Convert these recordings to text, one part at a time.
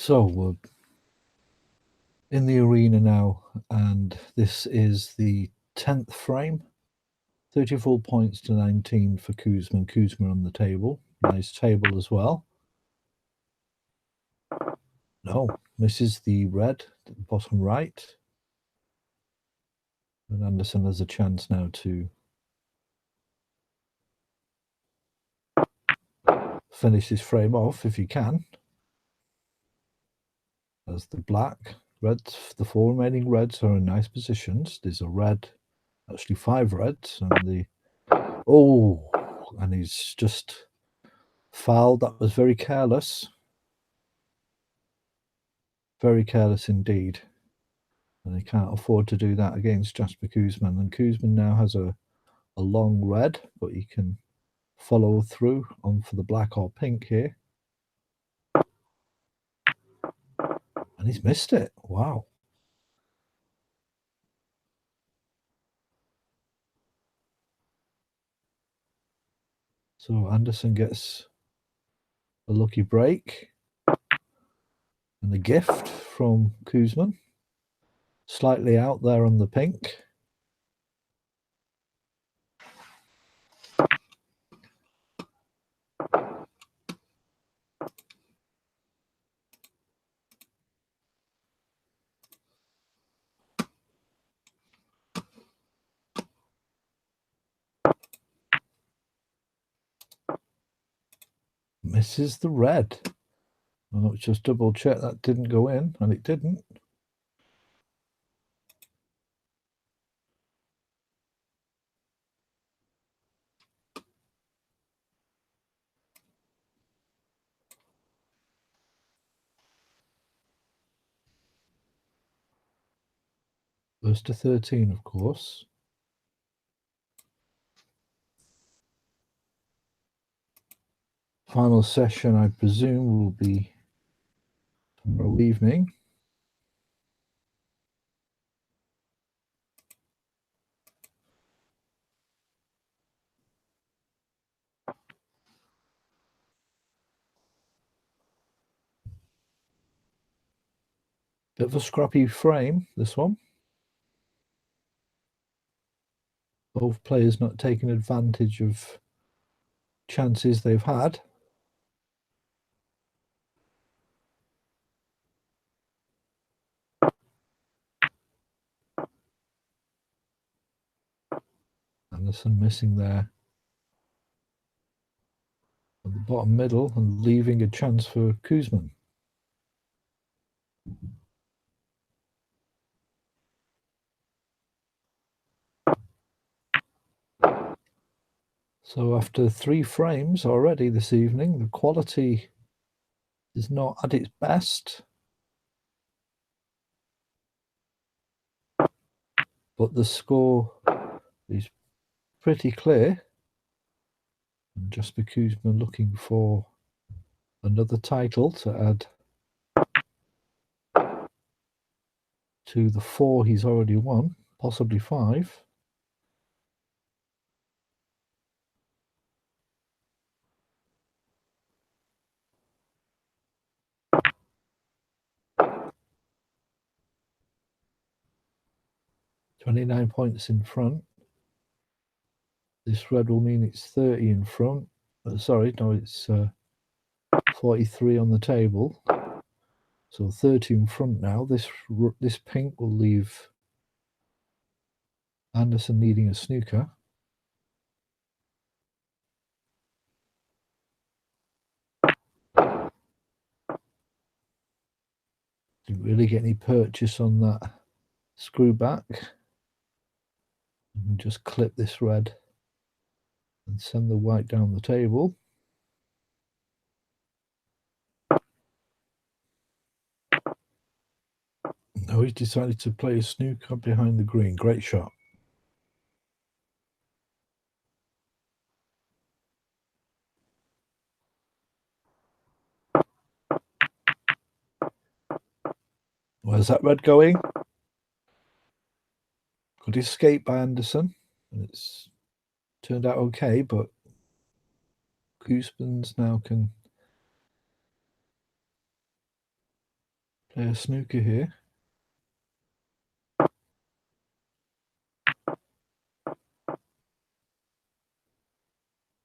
So we're in the arena now, and this is the 10th frame. 34 points to 19 for Kuzma. Kuzma on the table. Nice table as well. No, misses the red at the bottom right. And Anderson has a chance now to finish this frame off if he can. As the black, reds, the 4 remaining reds are in nice positions. There's a red, actually 5 reds, and the and he's just fouled. That was very careless. Very careless indeed. And he can't afford to do that against Jasper Kuzman. And Kuzman now has a long red, but he can follow through on for the black or pink here. And he's missed it. Wow. So Anderson gets a lucky break. And the gift from Kuzman. Slightly out there on the pink. Misses the red. Well, let's just double check that didn't go in, and it didn't. Goes to 13, of course. Final session, I presume, will be tomorrow evening. Bit of a scrappy frame, this one. Both players not taking advantage of chances they've had. Anderson missing there at the bottom middle and leaving a chance for Kuzman. So after 3 frames already this evening, the quality is not at its best. But the score is pretty clear. And Jasper Kuzman looking for another title to add to the 4 he's already won, possibly 5. $29 points in front. This red will mean it's 30 in front. Sorry, no, it's 43 on the table. So 30 in front now. This pink will leave Anderson needing a snooker. Didn't really get any purchase on that screw back. And just clip this red and send the white down the table. Now he's decided to play a snooker behind the green. Great shot. Where's that red going? Good escape by Anderson. And it's turned out okay, but Kuzman's now can Play a snooker here.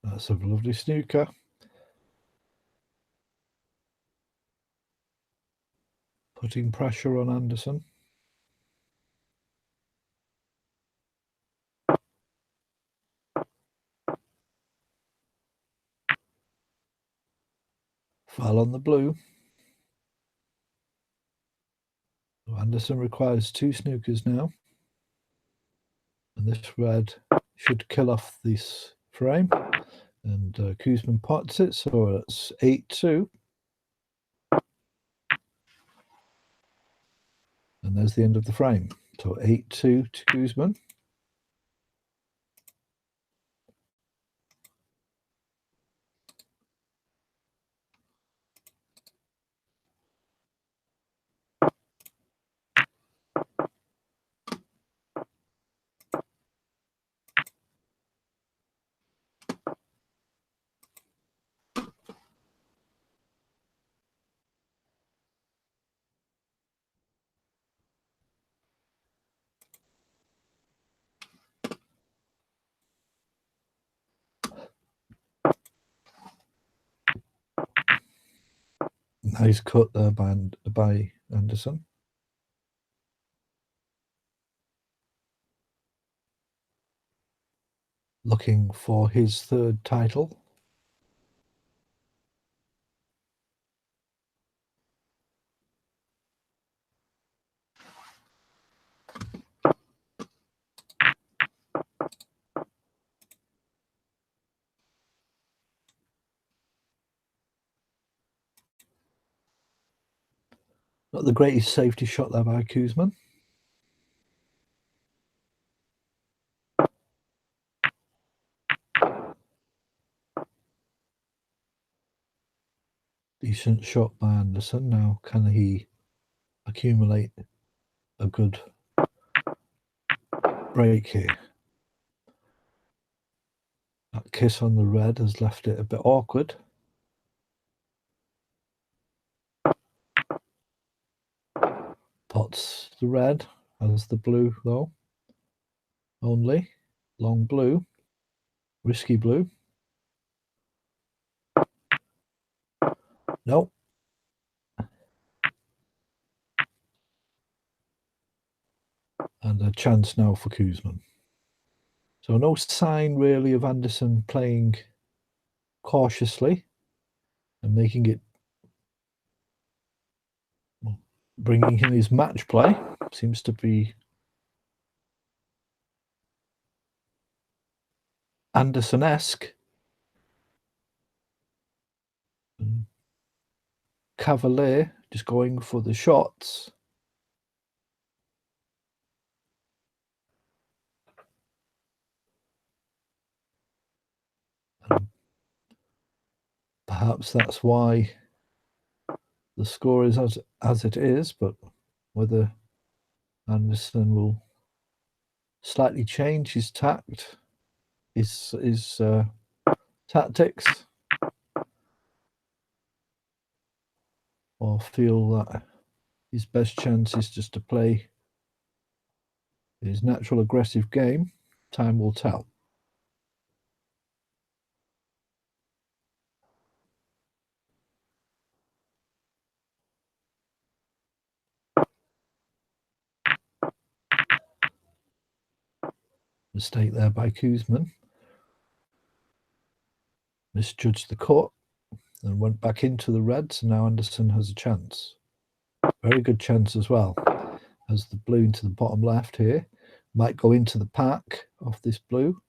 That's a lovely snooker. Putting pressure on Anderson. Foul on the blue. So Anderson requires 2 snookers now. And this red should kill off this frame. And Kuzmin pots it, so it's 8-2. And there's the end of the frame. So 8-2 to Kuzmin. Nice cut there by Anderson. Looking for his 3rd title. Not the greatest safety shot there by Kuzmin. Decent shot by Anderson. Now, can he accumulate a good break here? That kiss on the red has left it a bit awkward. Pots the red as the blue, though. Only. Long blue. Risky blue. Nope. And a chance now for Kuzmin. So no sign really of Anderson playing cautiously and making it, bringing in his match play. Seems to be Anderson-esque. Cavalier just going for the shots. And perhaps that's why the score is as it is, but whether Anderson will slightly change his his tactics, or feel that his best chance is just to play his natural aggressive game, time will tell. Mistake there by Kuzmin. Misjudged the cut and went back into the red, so now Anderson has a chance. Very good chance as well. As the blue into the bottom left here. Might go into the pack off this blue.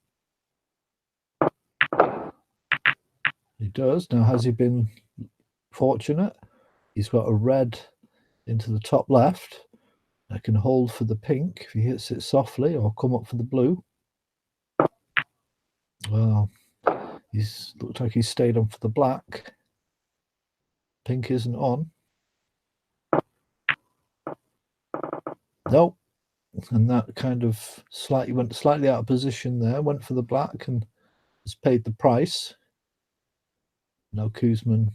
He does. Now, has he been fortunate? He's got a red into the top left. I can hold for the pink if he hits it softly, or come up for the blue. Well, he's looked like he's stayed on for the black. Pink isn't on. Nope. And that kind of went slightly out of position there, went for the black and has paid the price. Now Kuzmin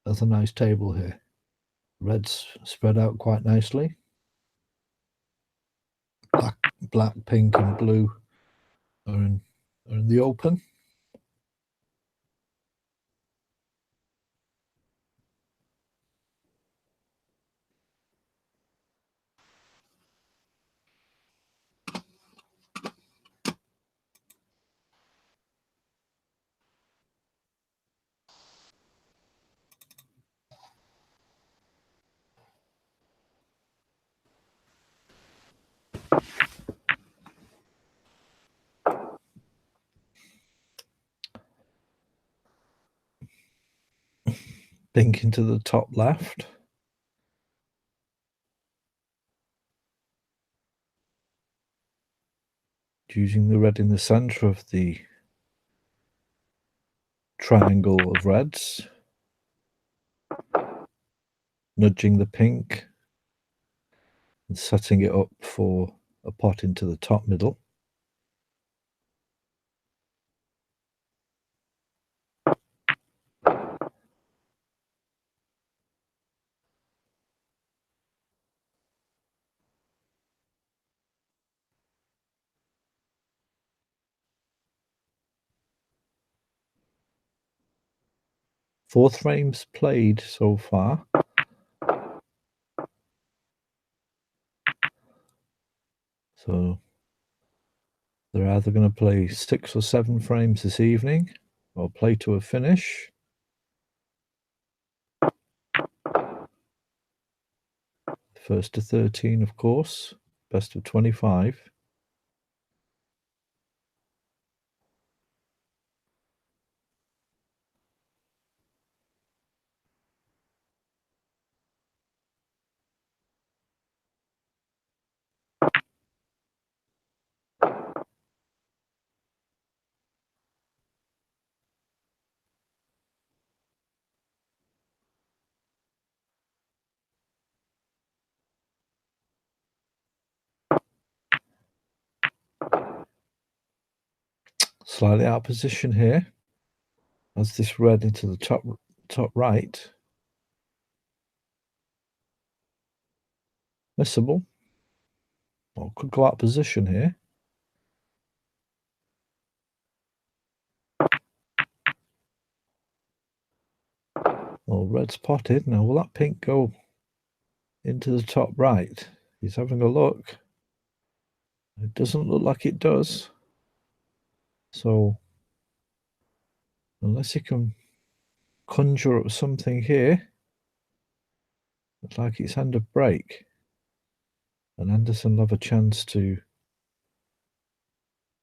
has a nice table here. Red's spread out quite nicely. Black, pink, and blue are in the open. Pink into the top left. Using the red in the center of the triangle of reds. Nudging the pink and setting it up for a pot into the top middle. Fourth frames played so far. So they're either going to play 6 or 7 frames this evening or play to a finish. First to 13, of course. Best of 25. Slightly out of position here. As this red into the top right. Missable. Or could go out of position here. Well, red's potted. Now, will that pink go into the top right? He's having a look. It doesn't look like it does. So, unless he can conjure up something here, looks like it's hand of break. And Anderson will have a chance to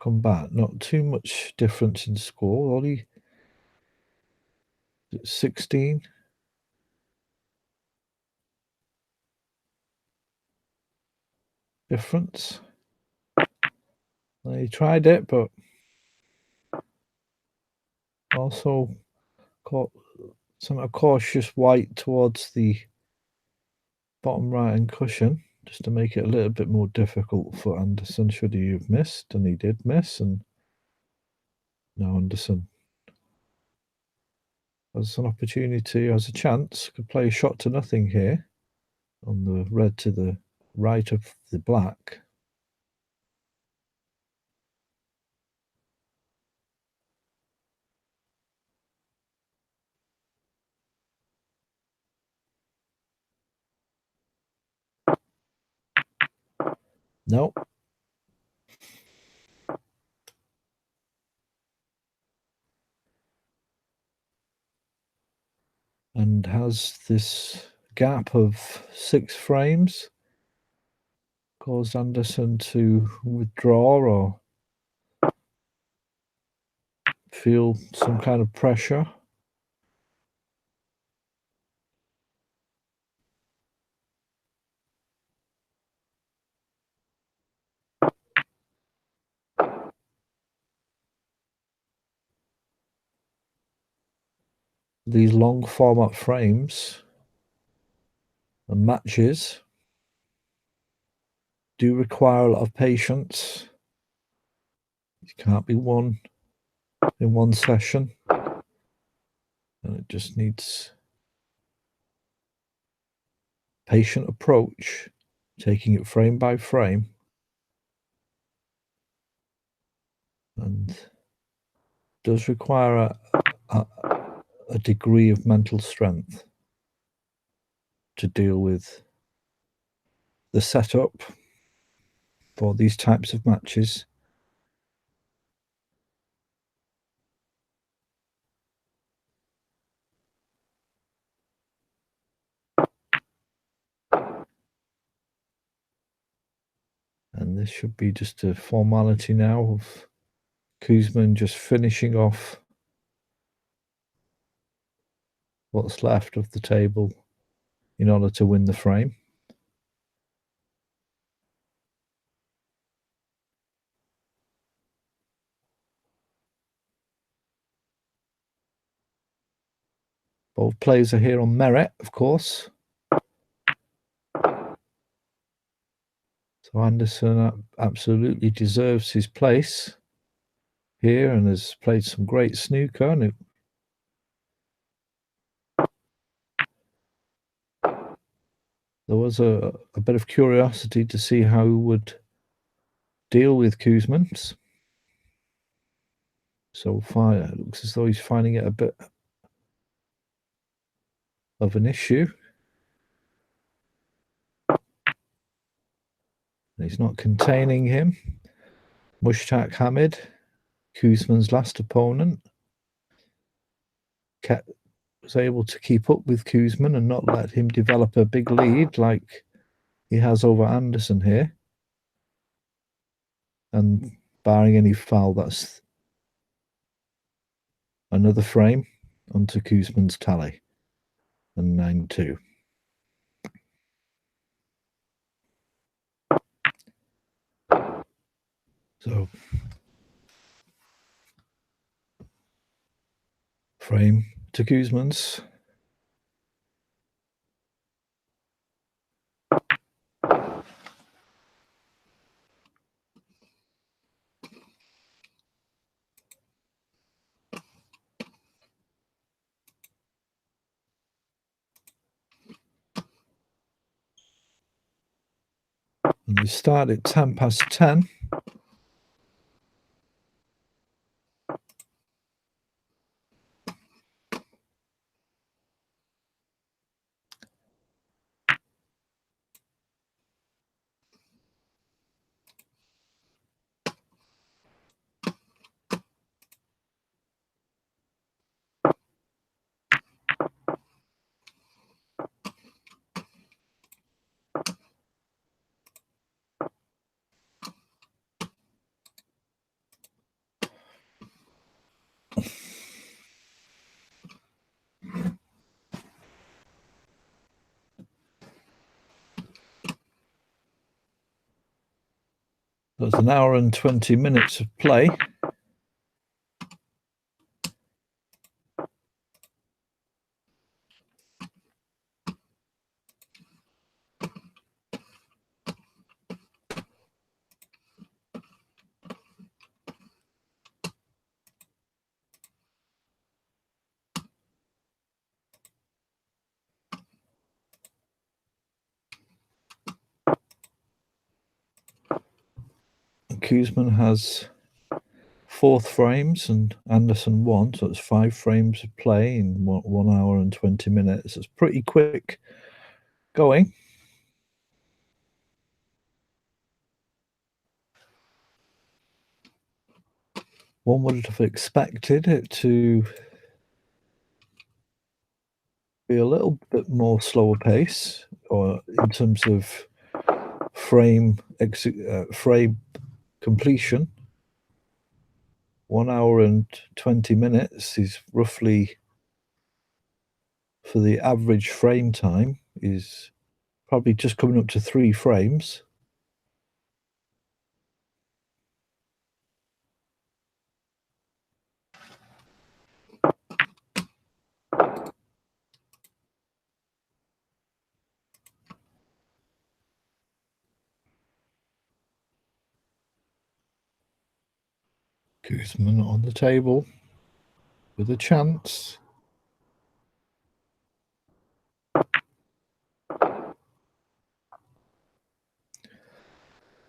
come back. Not too much difference in score. Only 16. Difference. He tried it, but also caught some cautious white towards the bottom right hand cushion, just to make it a little bit more difficult for Anderson should he have missed, and he did miss, and now Anderson has an opportunity, has a chance, could play a shot to nothing here on the red to the right of the black. No. And has this gap of 6 frames caused Anderson to withdraw or feel some kind of pressure? These long format frames and matches do require a lot of patience. It can't be won in one session, and it just needs patient approach, taking it frame by frame, and does require a degree of mental strength to deal with the setup for these types of matches. And this should be just a formality now of Koosman just finishing off what's left of the table in order to win the frame. Both players are here on merit, of course. So Anderson absolutely deserves his place here and has played some great snooker. And there was a bit of curiosity to see how he would deal with Koosman. So far, it looks as though he's finding it a bit of an issue. He's not containing him. Mushtaq Hamid, Koosman's last opponent, was able to keep up with Koosman and not let him develop a big lead like he has over Anderson here. And barring any foul, that's another frame onto Koosman's tally, and 9-2. So frame to Koosman's. And we start at 10:10. That's an hour and 20 minutes of play. Koosman has 4th frames and Anderson 1, so it's 5 frames of play in 1 hour and 20 minutes. It's pretty quick going. One would have expected it to be a little bit more slower pace, or in terms of frame completion. 1 hour and 20 minutes is roughly, for the average frame time, is probably just coming up to 3 frames. Koosman on the table with a chance.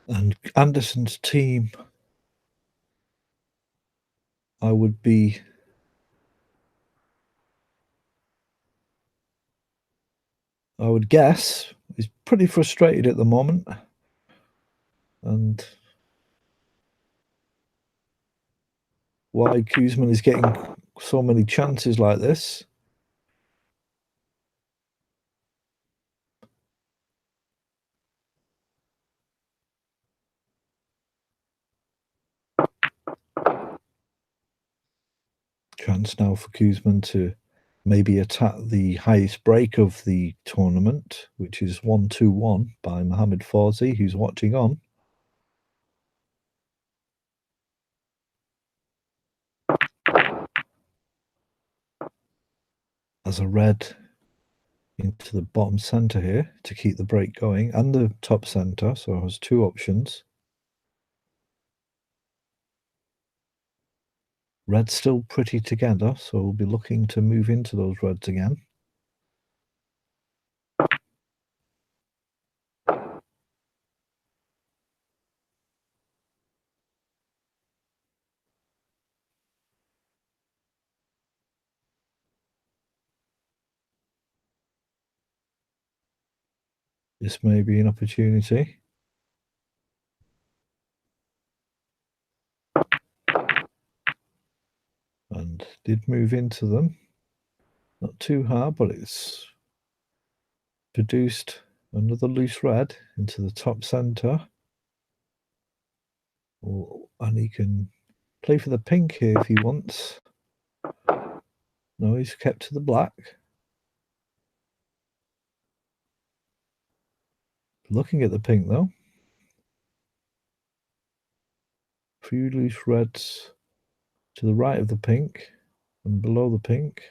And Anderson's team, I would guess, is pretty frustrated at the moment. And why Koosman is getting so many chances like this. Chance now for Koosman to maybe attack the highest break of the tournament, which is 1-2-1 by Mohammed Fawzi, who's watching on. As a red into the bottom center here to keep the break going, and the top center, so it has two options. Red's still pretty together, so we'll be looking to move into those reds again. This may be an opportunity. And did move into them. Not too hard, but it's produced another loose red into the top center. And he can play for the pink here if he wants. No, he's kept to the black. Looking at the pink though. A few loose reds to the right of the pink and below the pink.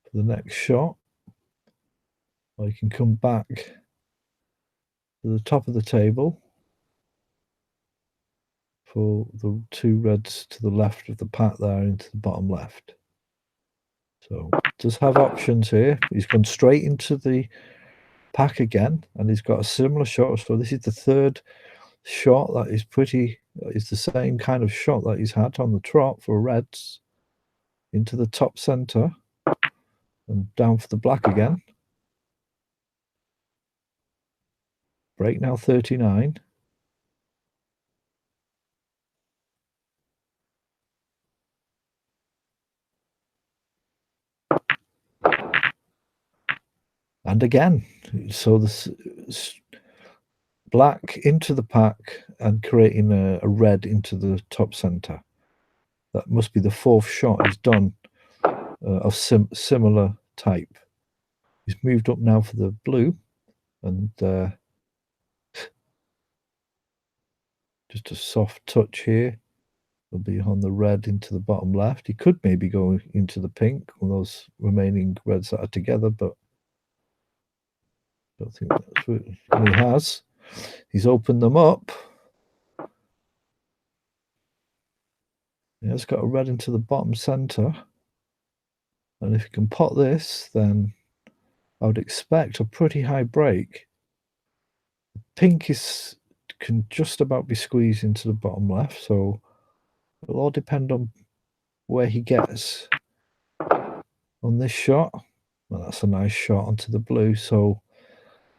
For the next shot. Or you can come back to the top of the table for the two reds to the left of the pack there into the bottom left. So does have options here. He's gone straight into the pack again, and he's got a similar shot. So this is the third shot that is the same kind of shot that he's had on the trot for reds into the top center and down for the black again. Break now 39. And again, so this black into the pack and creating a red into the top center. That must be the fourth shot he's done of similar type. He's moved up now for the blue, and just a soft touch here. Will be on the red into the bottom left. He could maybe go into the pink on those remaining reds that are together, but I don't think that's what he has. He's opened them up. He has got a red into the bottom center. And if you can pot this, then I would expect a pretty high break. Pink can just about be squeezed into the bottom left, so it'll all depend on where he gets on this shot. Well, that's a nice shot onto the blue, so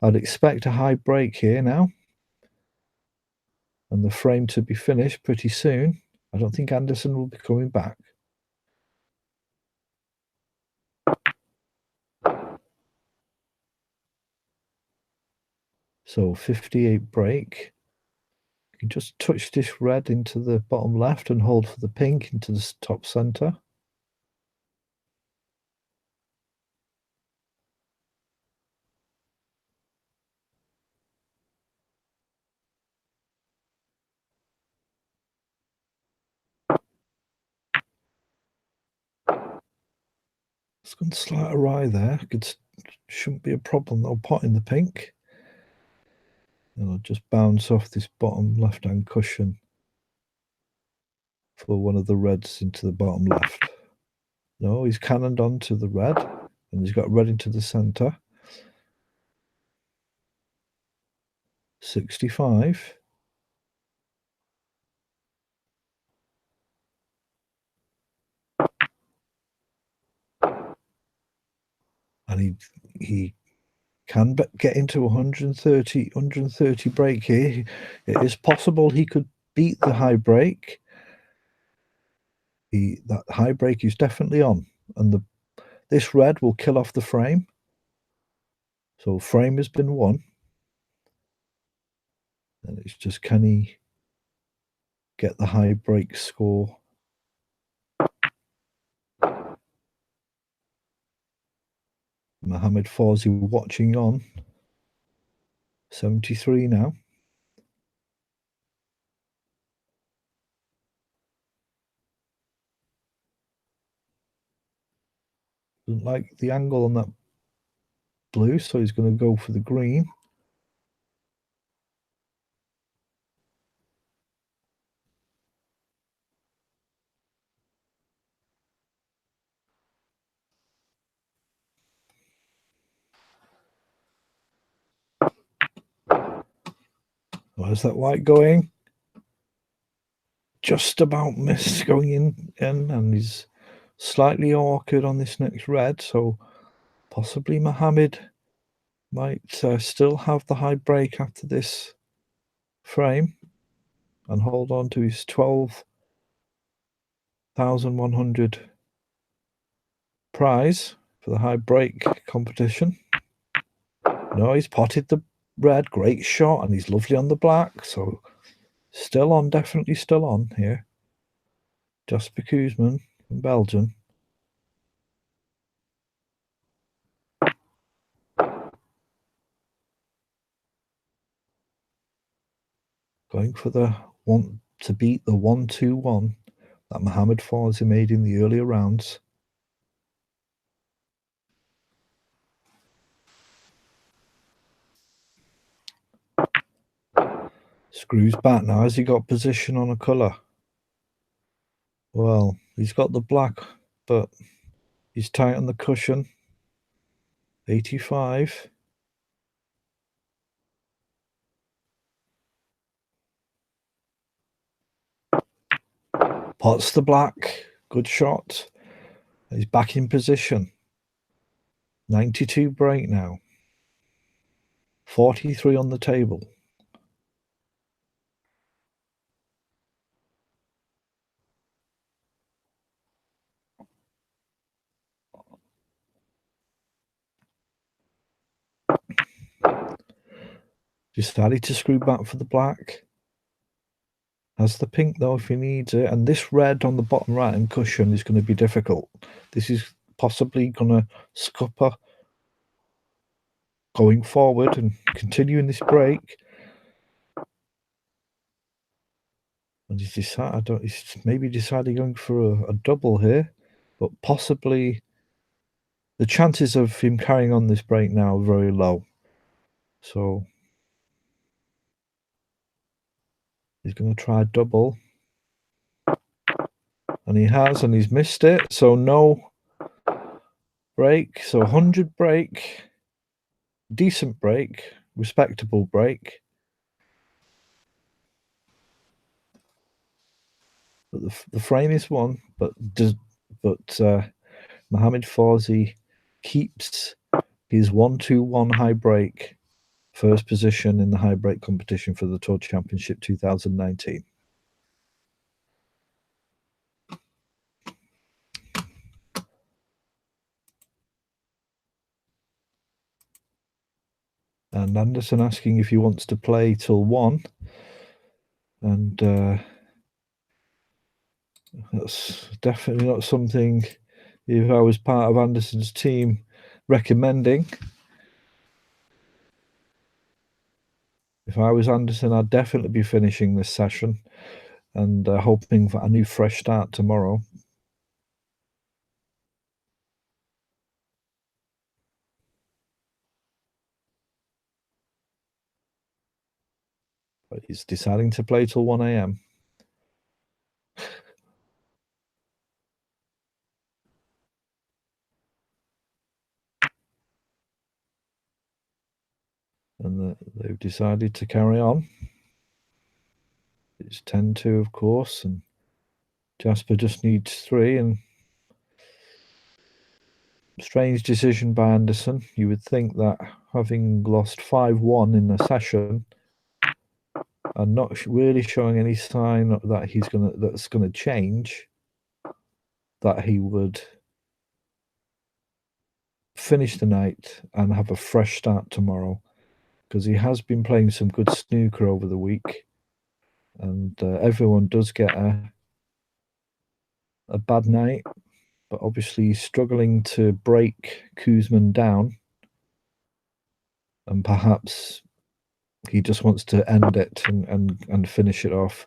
I'd expect a high break here now. And the frame to be finished pretty soon. I don't think Anderson will be coming back. So 58 break. You can just touch this red into the bottom left and hold for the pink into the top center. It's gone slight awry there. Shouldn't be a problem though, potting the pink. And I'll just bounce off this bottom left-hand cushion for one of the reds into the bottom left. No, he's cannoned onto the red, and he's got red into the center. 65. And he can get into 130 break here. It is possible he could beat the high break. That high break is definitely on, and this red will kill off the frame. So frame has been won, and it's just, can he get the high break score? Mohammed Fawzi watching on. 73 now. Doesn't like the angle on that blue, so he's going to go for the green. Where's that white going? Just about missed going in, and he's slightly awkward on this next red, so possibly Mohammed might still have the high break after this frame and hold on to his 12,100 prize for the high break competition. No, he's potted the red. Great shot, and he's lovely on the black. So still on, definitely still on here. Jasper Koosman from Belgium. Going for the want to beat the 1-2-1 that Mohammed Fawzi made in the earlier rounds. Screws back now. Has he got position on a colour? Well, he's got the black, but he's tight on the cushion. 85. Pots the black. Good shot. He's back in position. 92 break now. 43 on the table. Decided to screw back for the black. Has the pink though if he needs it. And this red on the bottom right hand cushion is going to be difficult. This is possibly going to scupper going forward and continuing this break. And he's maybe decided going for a double here, but possibly the chances of him carrying on this break now are very low. So he's going to try a double. And he has, and he's missed it. So no break. So 100 break. Decent break. Respectable break. But the frame is won. But Mohammed Fawzi keeps his 1-2-1 high break. First position in the high break competition for the Tour Championship 2019. And Anderson asking if he wants to play till 1. And that's definitely not something, if I was part of Anderson's team, recommending. If I was Anderson, I'd definitely be finishing this session and hoping for a new fresh start tomorrow. But he's deciding to play till 1 a.m. And they've decided to carry on. It's 10-2, of course, and Jasper just needs 3, and strange decision by Anderson. You would think that having lost 5-1 in a session and not really showing any sign that that's gonna change, that he would finish the night and have a fresh start tomorrow, because he has been playing some good snooker over the week, and everyone does get a bad night, but obviously he's struggling to break Kuzman down, and perhaps he just wants to end it and finish it off.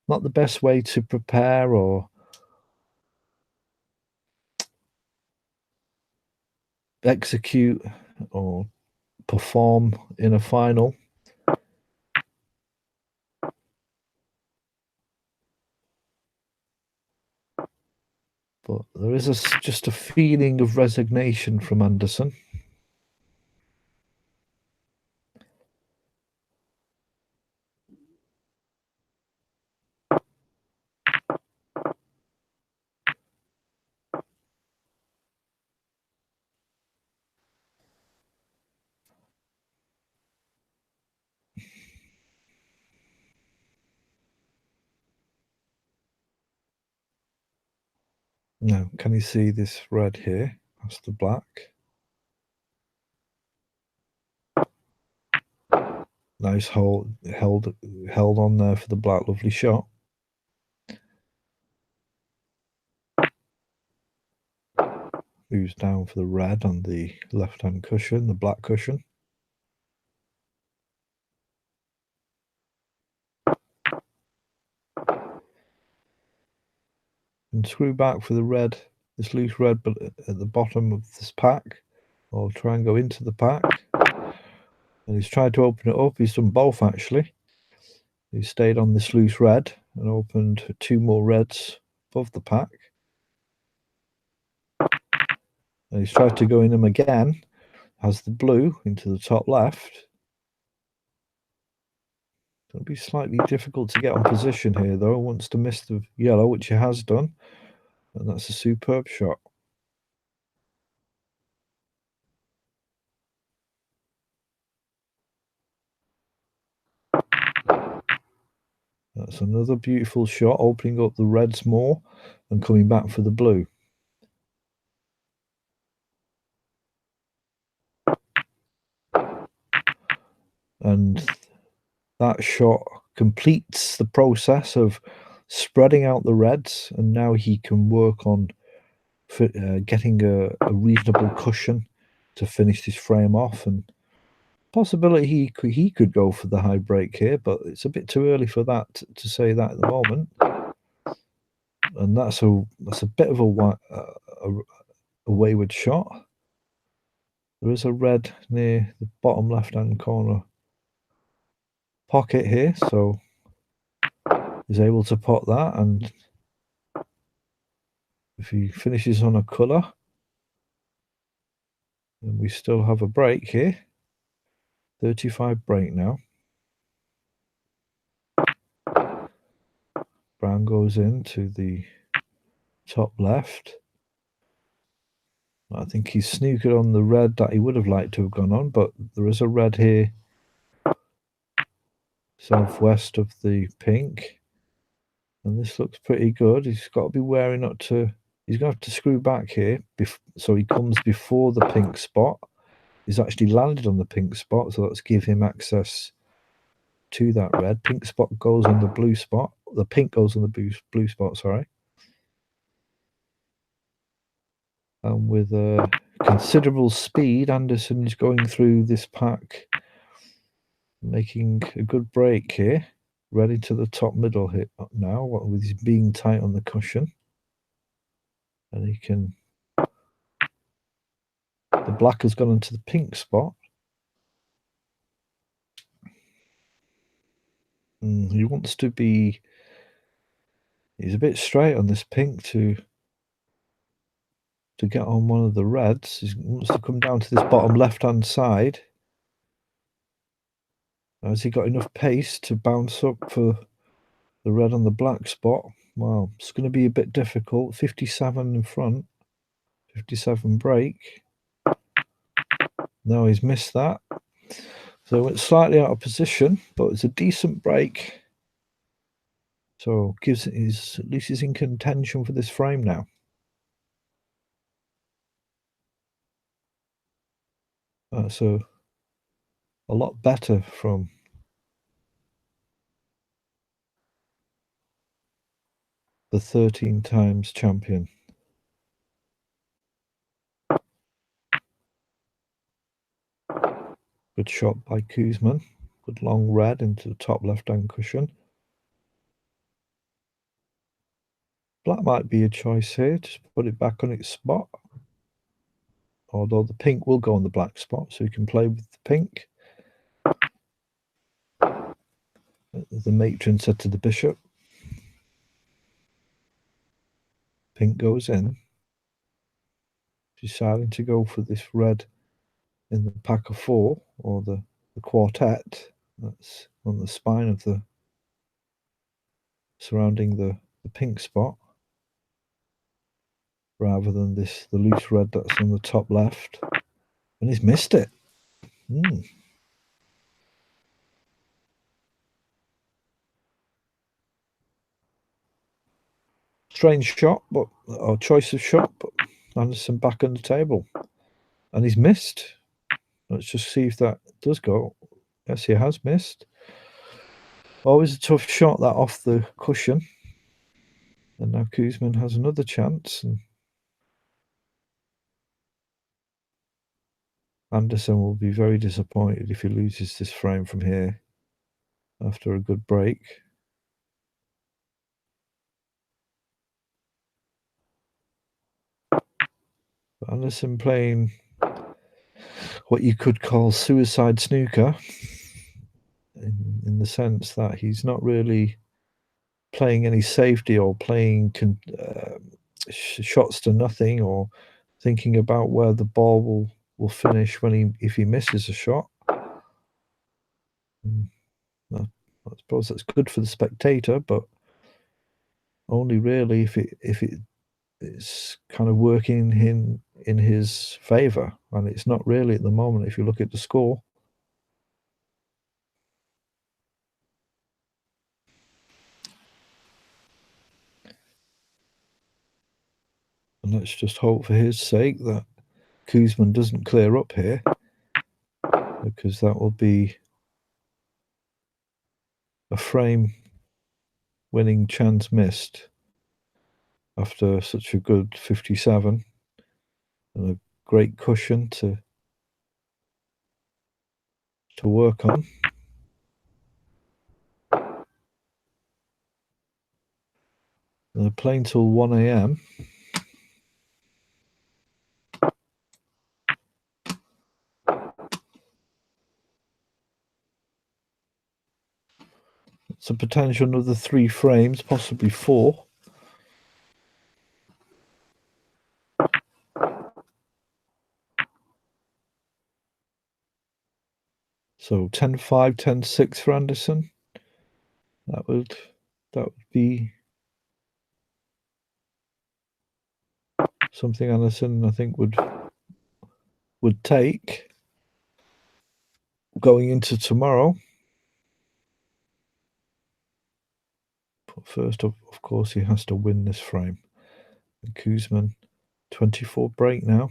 Not the best way to prepare or execute or perform in a final. But there is just a feeling of resignation from Anderson. Now, can you see this red here? That's the black. Nice hold, held on there for the black. Lovely shot. Moves down for the red on the left-hand cushion, the black cushion. And screw back for the red, this loose red, but at the bottom of this pack, or try and go into the pack. And he's tried to open it up. He's done both, actually. He stayed on this loose red and opened 2 more reds above the pack. And he's tried to go in them again. Has the blue into the top left. It'll be slightly difficult to get on position here, though. Wants to miss the yellow, which he has done. And that's a superb shot. That's another beautiful shot, opening up the reds more and coming back for the blue. And that shot completes the process of spreading out the reds, and now he can work on getting a reasonable cushion to finish this frame off, and possibility he could go for the high break here, but it's a bit too early for that to say that at the moment. And that's a bit of a wayward shot. There is a red near the bottom left-hand corner pocket here, so he's able to pot that, and if he finishes on a colour, then we still have a break here. 35 break now. Brown goes into the top left. I think he's snookered on the red that he would have liked to have gone on, but there is a red here southwest of the pink, and this looks pretty good. He's got to be wary not to. He's going to have to screw back here, so he comes before the pink spot. He's actually landed on the pink spot, so let's give him access to that red. Pink spot goes on the blue spot. The pink goes on the blue spot, sorry. And with considerable speed, Anderson is going through this pack, making a good break here. Ready to the top middle hit now, with his being tight on the cushion. And he can. The black has gone into the pink spot. He wants to be He's a bit straight on this pink to get on one of the reds. He wants to come down to this bottom left-hand side. Has he got enough pace to bounce up for the red on the black spot? Well, it's going to be a bit difficult. 57 in front. 57 break. No, he's missed that. So it's slightly out of position, but it's a decent break. So gives his, at least he's in contention for this frame now. So a lot better from the 13 times champion. Good shot by Kuzman. Good long red into the top left-hand cushion. Black might be a choice here. Just put it back on its spot. Although the pink will go on the black spot, so you can play with the pink. The matron said to the bishop. Pink goes in. Deciding to go for this red in the pack of four, or the quartet. That's on the spine of the surrounding the pink spot, rather than the loose red that's on the top left. And he's missed it. Strange shot, but or choice of shot, but Anderson back on the table. And he's missed. Let's just see if that does go. Yes, he has missed. Always a tough shot, that off the cushion. And now Kuzman has another chance. And Anderson will be very disappointed if he loses this frame from here after a good break. Anderson playing what you could call suicide snooker, in the sense that he's not really playing any safety or playing shots to nothing, or thinking about where the ball will finish if he misses a shot. I suppose that's good for the spectator, but only really if it's kind of working in his favour, and it's not really at the moment if you look at the score. And let's just hope for his sake that Kuzman doesn't clear up here, because that will be a frame winning chance missed after such a good 57 and a great cushion to work on. And they're playing till 1 a.m. It's a potential another 3 frames, possibly 4. So 10-5, 10-6 for Anderson. That would be something Anderson, I think, would take going into tomorrow. But first, of course, he has to win this frame. And Kuzman, 24 break now.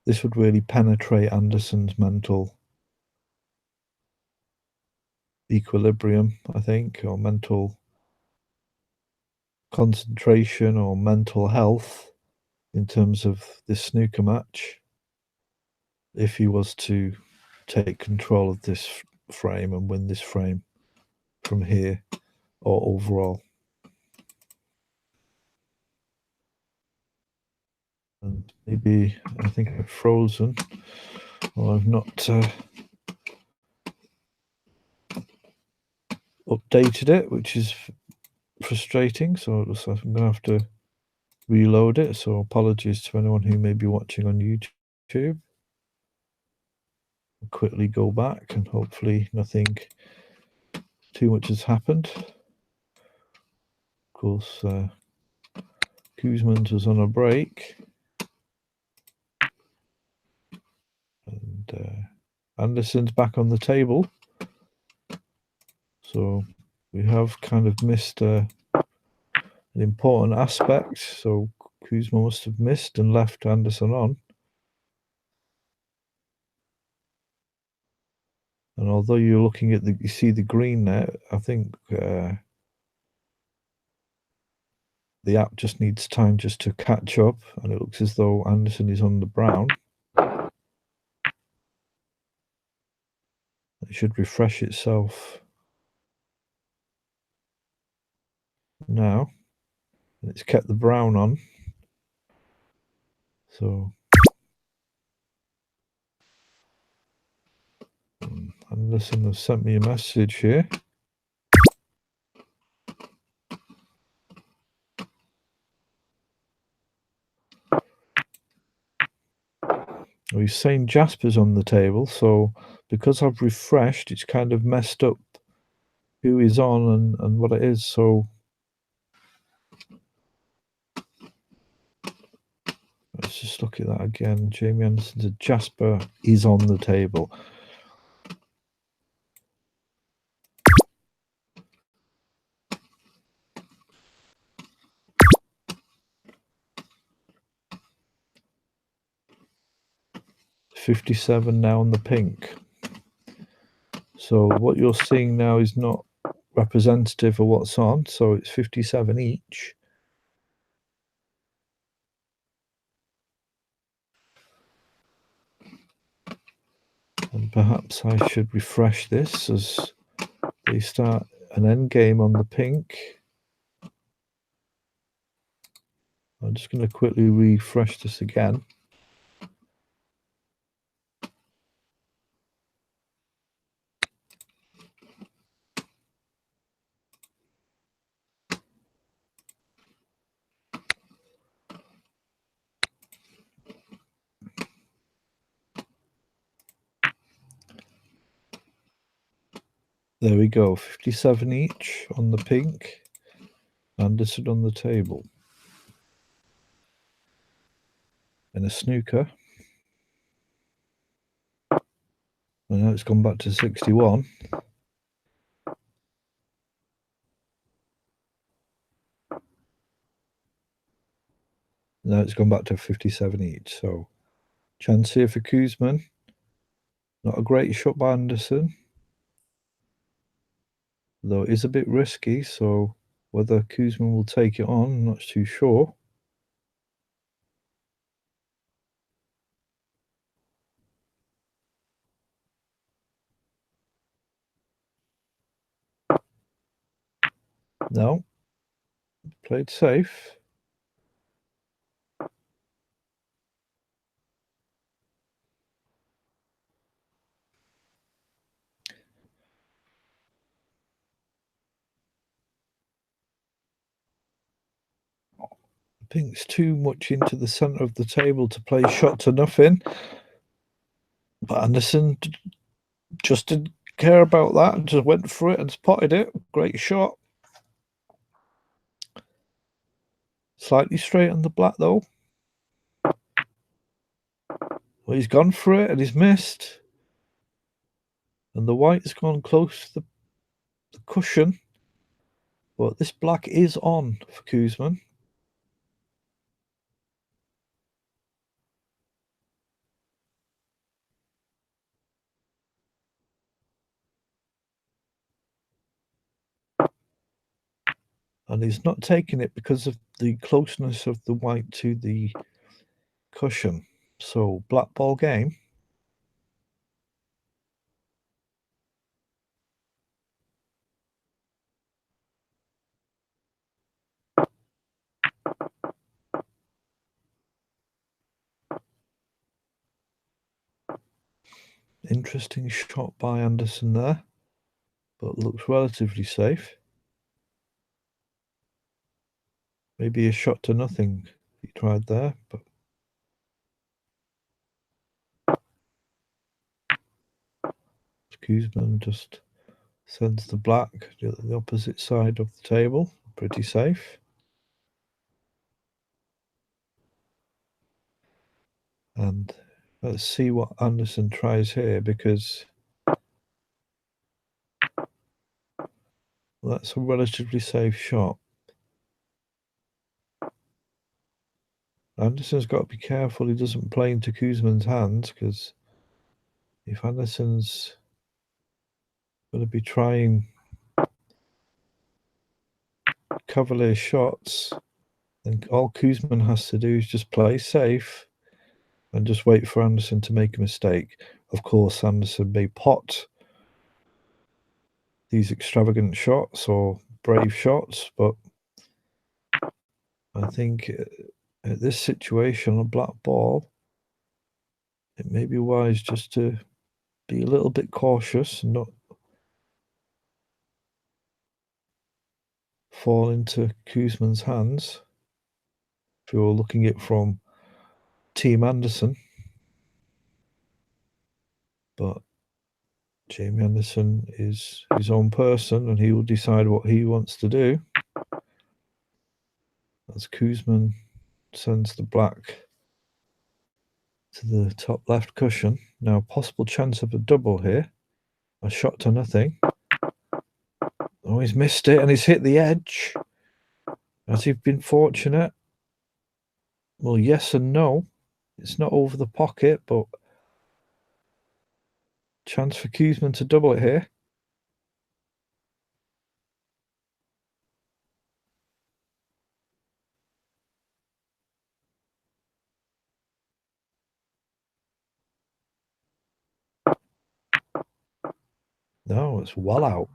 This would really penetrate Anderson's mental equilibrium, I think, or mental concentration or mental health in terms of this snooker match, if he was to take control of this frame and win this frame from here or overall. And maybe I think I've frozen, or I've not updated it, which is frustrating. So it looks like I'm going to have to reload it. So apologies to anyone who may be watching on YouTube. I'll quickly go back and hopefully nothing too much has happened. Of course, Kuzman's was on a break. And Anderson's back on the table. So we have kind of missed an important aspect. So Kuzma must have missed and left Anderson on. And although you're looking at you see the green there, I think the app just needs time just to catch up, and it looks as though Anderson is on the brown. It should refresh itself now. And it's kept the brown on. So Anderson has sent me a message here. Oh, he's saying Jasper's on the table, so because I've refreshed, it's kind of messed up who is on and what it is. So let's just look at that again. Jamie Anderson said Jasper is on the table. $57 now on the pink. So what you're seeing now is not representative of what's on. So it's 57 each. And perhaps I should refresh this as they start an end game on the pink. I'm just going to quickly refresh this again. There we go, 57 each on the pink. Anderson on the table. And a snooker. And now it's gone back to 61. Now it's gone back to 57 each. So chance here for Kuzman. Not a great shot by Anderson. Though it is a bit risky, so whether Kuzman will take it on, I'm not too sure. No. Played safe. Pink's too much into the centre of the table to play shot to nothing. But Anderson just didn't care about that and just went for it and spotted it. Great shot. Slightly straight on the black though. Well, he's gone for it and he's missed. And the white's gone close to the cushion. But this black is on for Kuzman. And he's not taking it because of the closeness of the white to the cushion. So black ball game. Interesting shot by Anderson there. but looks relatively safe. Maybe a shot to nothing he tried there, but Kuzman just sends the black to the opposite side of the table. Pretty safe. And let's see what Anderson tries here, because that's a relatively safe shot. Anderson's got to be careful he doesn't play into Kuzman's hands, because if Anderson's going to be trying cavalier shots, then all Kuzman has to do is just play safe and just wait for Anderson to make a mistake. Of course, Anderson may pot these extravagant shots or brave shots, but I think at this situation, a black ball, it may be wise just to be a little bit cautious and not fall into Kuzman's hands. If you're looking at it from Team Anderson, but Jamie Anderson is his own person and he will decide what he wants to do. As Kuzman sends the black to the top left cushion. Now, possible chance of a double here. A shot to nothing. Oh, he's missed it and he's hit the edge. Has he been fortunate? Well, yes and no. It's not over the pocket, but chance for Kuzman to double it here. No, it's well out.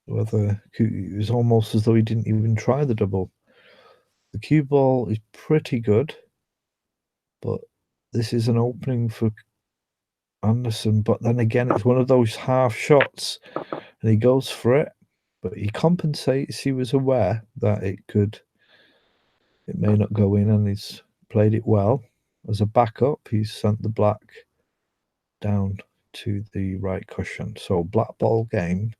It was almost as though he didn't even try the double. The cue ball is pretty good, but this is an opening for Anderson. But then again, it's one of those half shots, and he goes for it, but he compensates. He was aware that it may not go in, and he's played it well. As a backup, he's sent the black down to the right cushion. So black ball game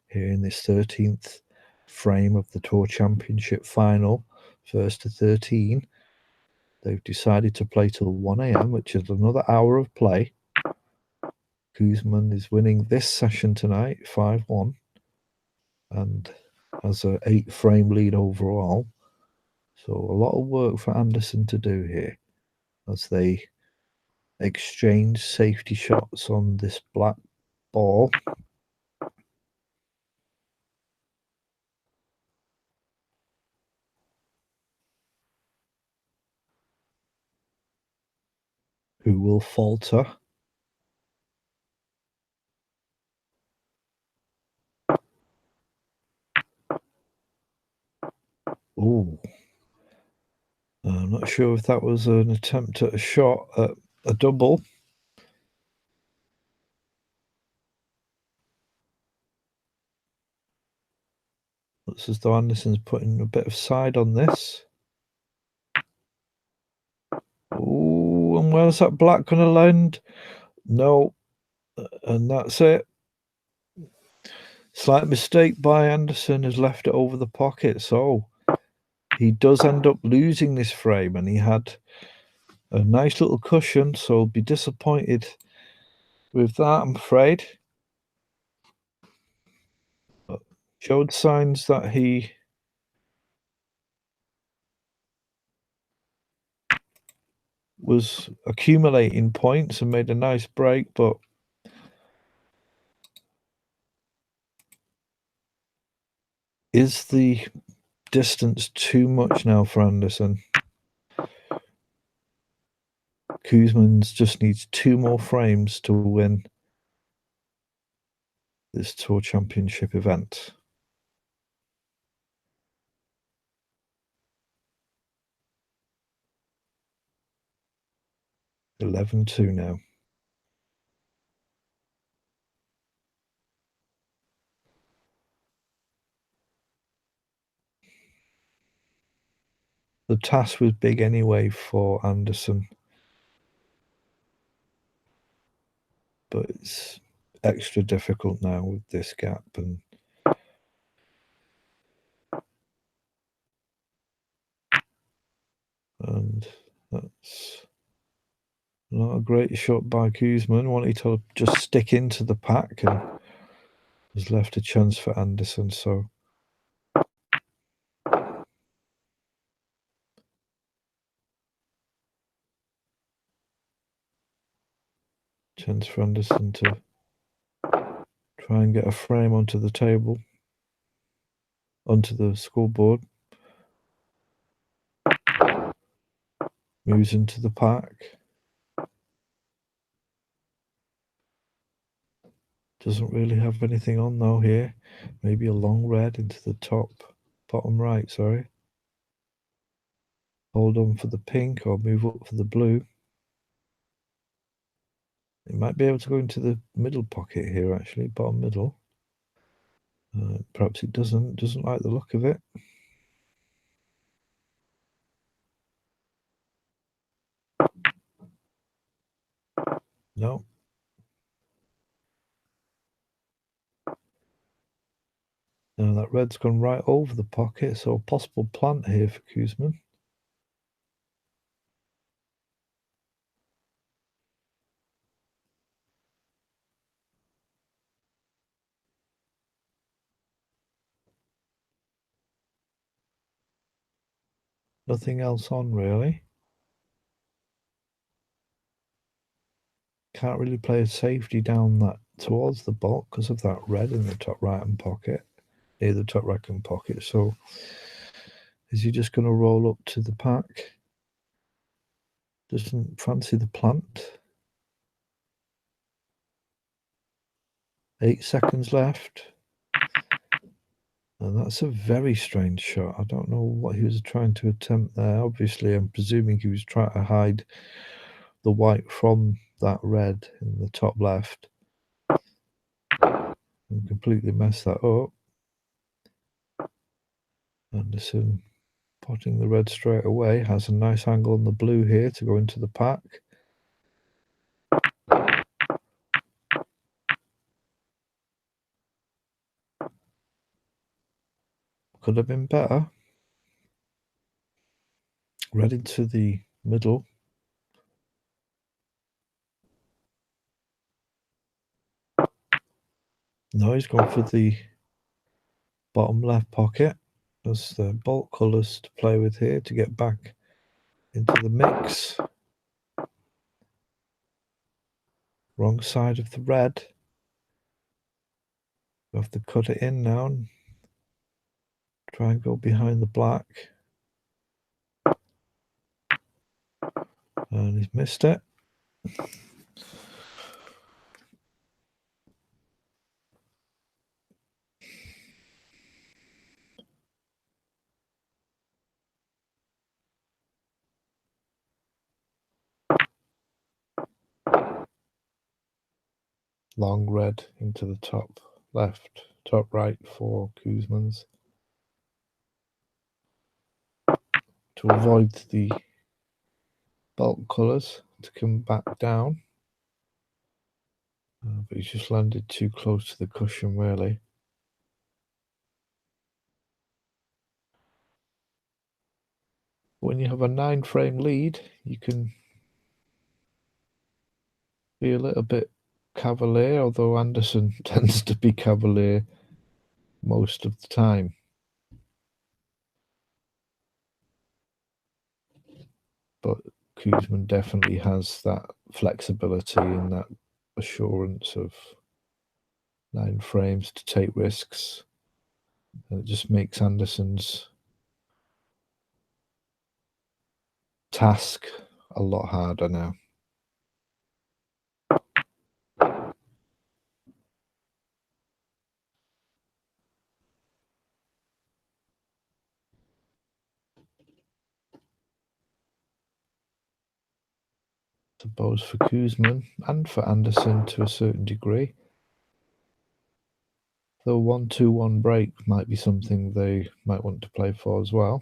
here in this 13th frame of the Tour Championship final, first to 13. They've decided to play till 1 a.m., which is another hour of play. Kuzman is winning this session tonight, 5-1, and has an 8-frame lead overall. So a lot of work for Anderson to do here as they exchange safety shots on this black ball. Who will falter? Oh, I'm not sure if that was an attempt at a shot at a double. Looks as though Anderson's putting a bit of side on this. Oh, and where's that black going to land? No, and that's it. Slight mistake by Anderson has left it over the pocket, so he does end up losing this frame, and he had a nice little cushion, so I'll be disappointed with that, I'm afraid. But showed signs that he was accumulating points and made a nice break, but is the distance too much now for Anderson? Kuzman just needs 2 more frames to win this Tour Championship event. $11-2 now. The task was big anyway for Anderson, but it's extra difficult now with this gap, and that's not a great shot by Koosman. Wanted to just stick into the pack and has left a chance for Anderson. So chance for Anderson to try and get a frame onto the table, onto the scoreboard. Moves into the pack. Doesn't really have anything on though here. Maybe a long red into the bottom right, sorry. Hold on for the pink or move up for the blue. It might be able to go into the middle pocket here, actually, bottom middle. Perhaps it doesn't like the look of it. No. Now that red's gone right over the pocket, so a possible plant here for Koosman. Nothing else on, really. Can't really play a safety down that towards the ball because of that red in the top right-hand pocket, near the top right-hand pocket. So is he just going to roll up to the pack? Doesn't fancy the plant. 8 seconds left. And that's a very strange shot. I don't know what he was trying to attempt there. Obviously, I'm presuming he was trying to hide the white from that red in the top left. And completely messed that up. Anderson potting the red straight away. Has a nice angle on the blue here to go into the pack. Could have been better. Red into the middle. No, he's gone for the bottom left pocket. There's the bolt colours to play with here to get back into the mix. Wrong side of the red. We have to cut it in now and try and go behind the black. And he's missed it. Long red into the top left, top right for Koosman's. To avoid the bulk colours to come back down. But he's just landed too close to the cushion, really. When you have a 9-frame lead, you can be a little bit cavalier, although Anderson tends to be cavalier most of the time. But Koosman definitely has that flexibility and that assurance of 9 frames to take risks. And it just makes Anderson's task a lot harder now. Suppose for Koosman and for Anderson to a certain degree. The 1-2-1 break might be something they might want to play for as well.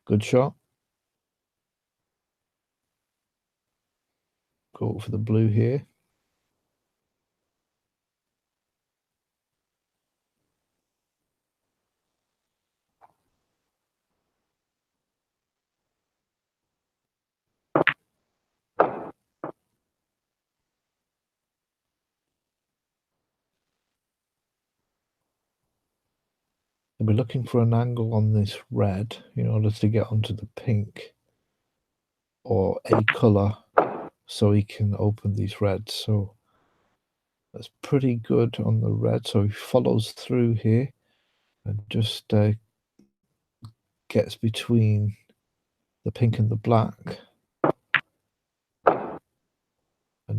Good shot. Go for the blue here. I'll be looking for an angle on this red in order to get onto the pink or a colour so he can open these reds. So that's pretty good on the red. So he follows through here and just gets between the pink and the black. And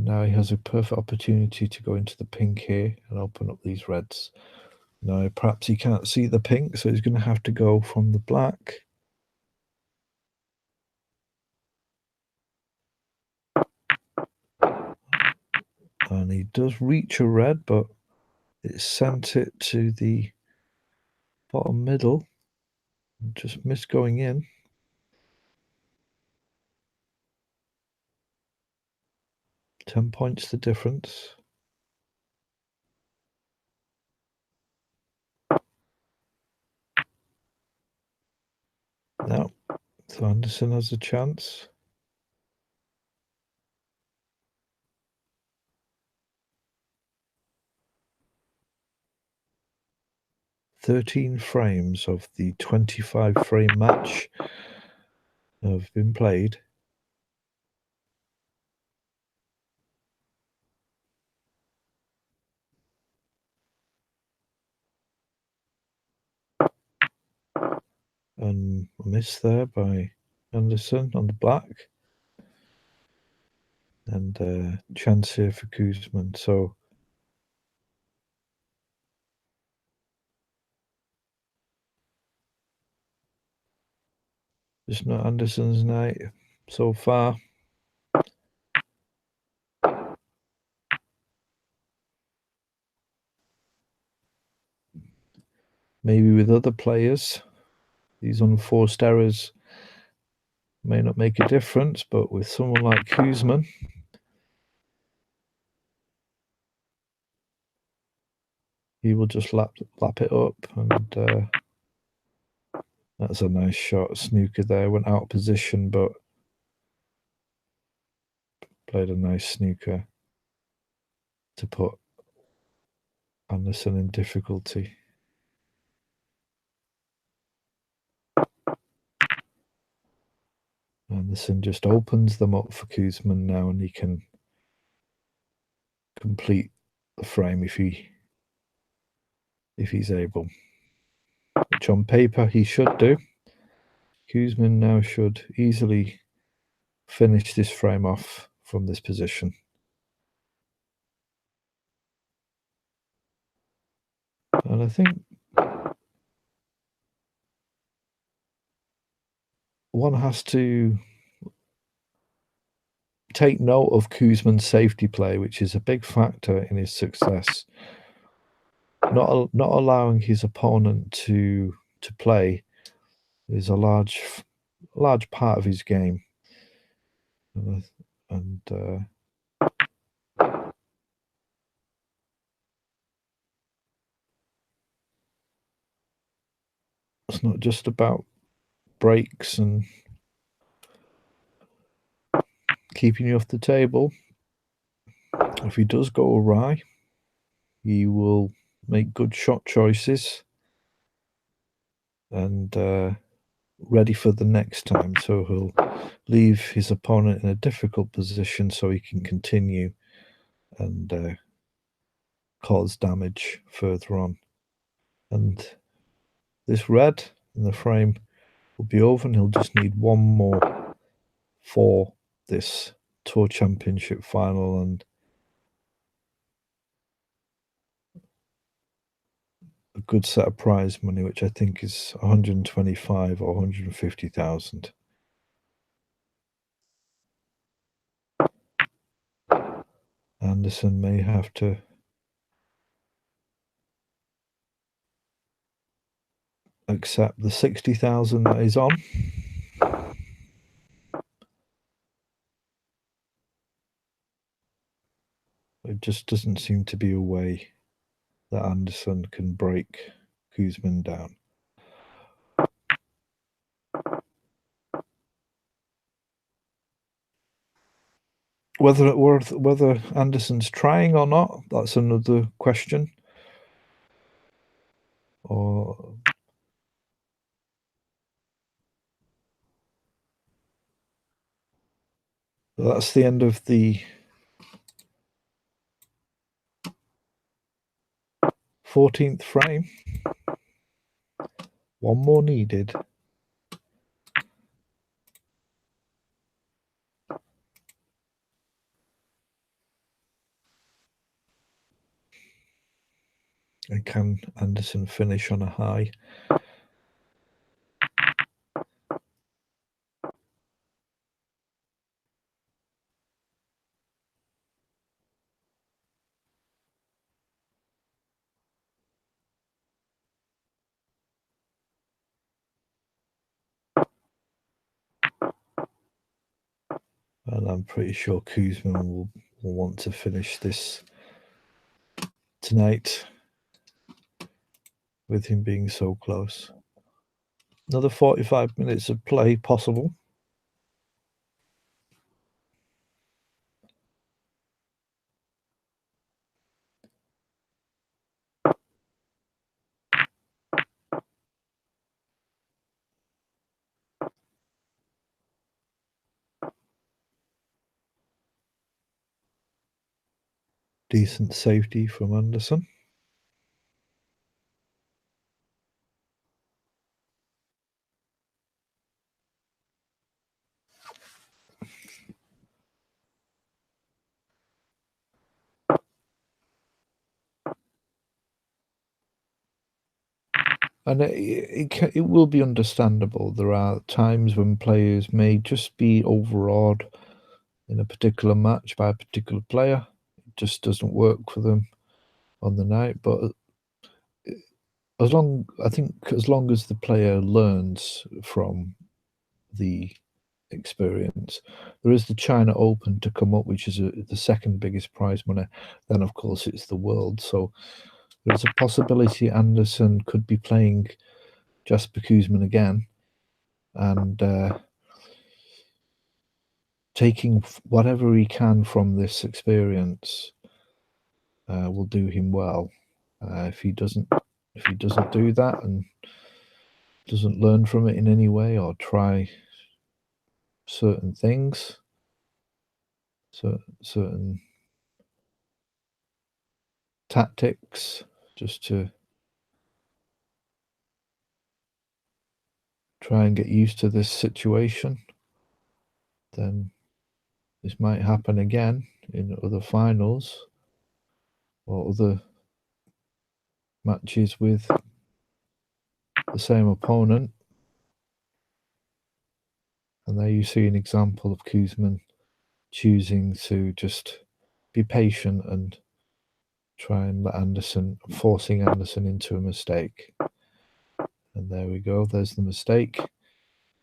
now he has a perfect opportunity to go into the pink here and open up these reds. Now, perhaps he can't see the pink, so he's going to have to go from the black. And he does reach a red, but it sent it to the bottom middle. Just missed going in. £10 points the difference. Now, so Anderson has a chance. "13 frames of the 25-frame match have been played. And a miss there by Anderson on the black. And a chance here for Kuzman. So it's not Anderson's night so far. Maybe with other players, these unforced errors may not make a difference, but with someone like Kuzman, he will just lap it up. And that's a nice shot. Snooker there, went out of position, but played a nice snooker to put Anderson in difficulty. Anderson just opens them up for Kuzman now, and he can complete the frame if he's able, which on paper he should do. Kuzman now should easily finish this frame off from this position. And I think one has to take note of Kuzman's safety play, which is a big factor in his success. Not allowing his opponent to play is a large part of his game. And it's not just about breaks and keeping you off the table. If he does go awry, he will make good shot choices and ready for the next time. So he'll leave his opponent in a difficult position so he can continue and cause damage further on. And this red in the frame will be over, and he'll just need one more for this Tour Championship final and a good set of prize money, which I think is 125 or 150,000. Anderson may have to accept the 60,000 that is on. It just doesn't seem to be a way that Anderson can break Kuzmin down. Whether Anderson's trying or not, that's another question. Or that's the end of the 14th frame. One more needed. And can Anderson finish on a high? And I'm pretty sure Kuzmin will want to finish this tonight with him being so close. Another 45 minutes of play possible. Decent safety from Anderson. And it will be understandable. There are times when players may just be overawed in a particular match by a particular player. It just doesn't work for them on the night. But as long as the player learns from the experience, there is the China Open to come up, which is the second biggest prize money. Then, of course, it's the World. So there's a possibility Anderson could be playing Jasper Kuzmin again and taking whatever he can from this experience will do him well. If he doesn't do that and doesn't learn from it in any way or try certain things, certain tactics, just to try and get used to this situation, then this might happen again in other finals or other matches with the same opponent. And there you see an example of Kuzmin choosing to just be patient and try and let forcing Anderson into a mistake. And there we go, there's the mistake.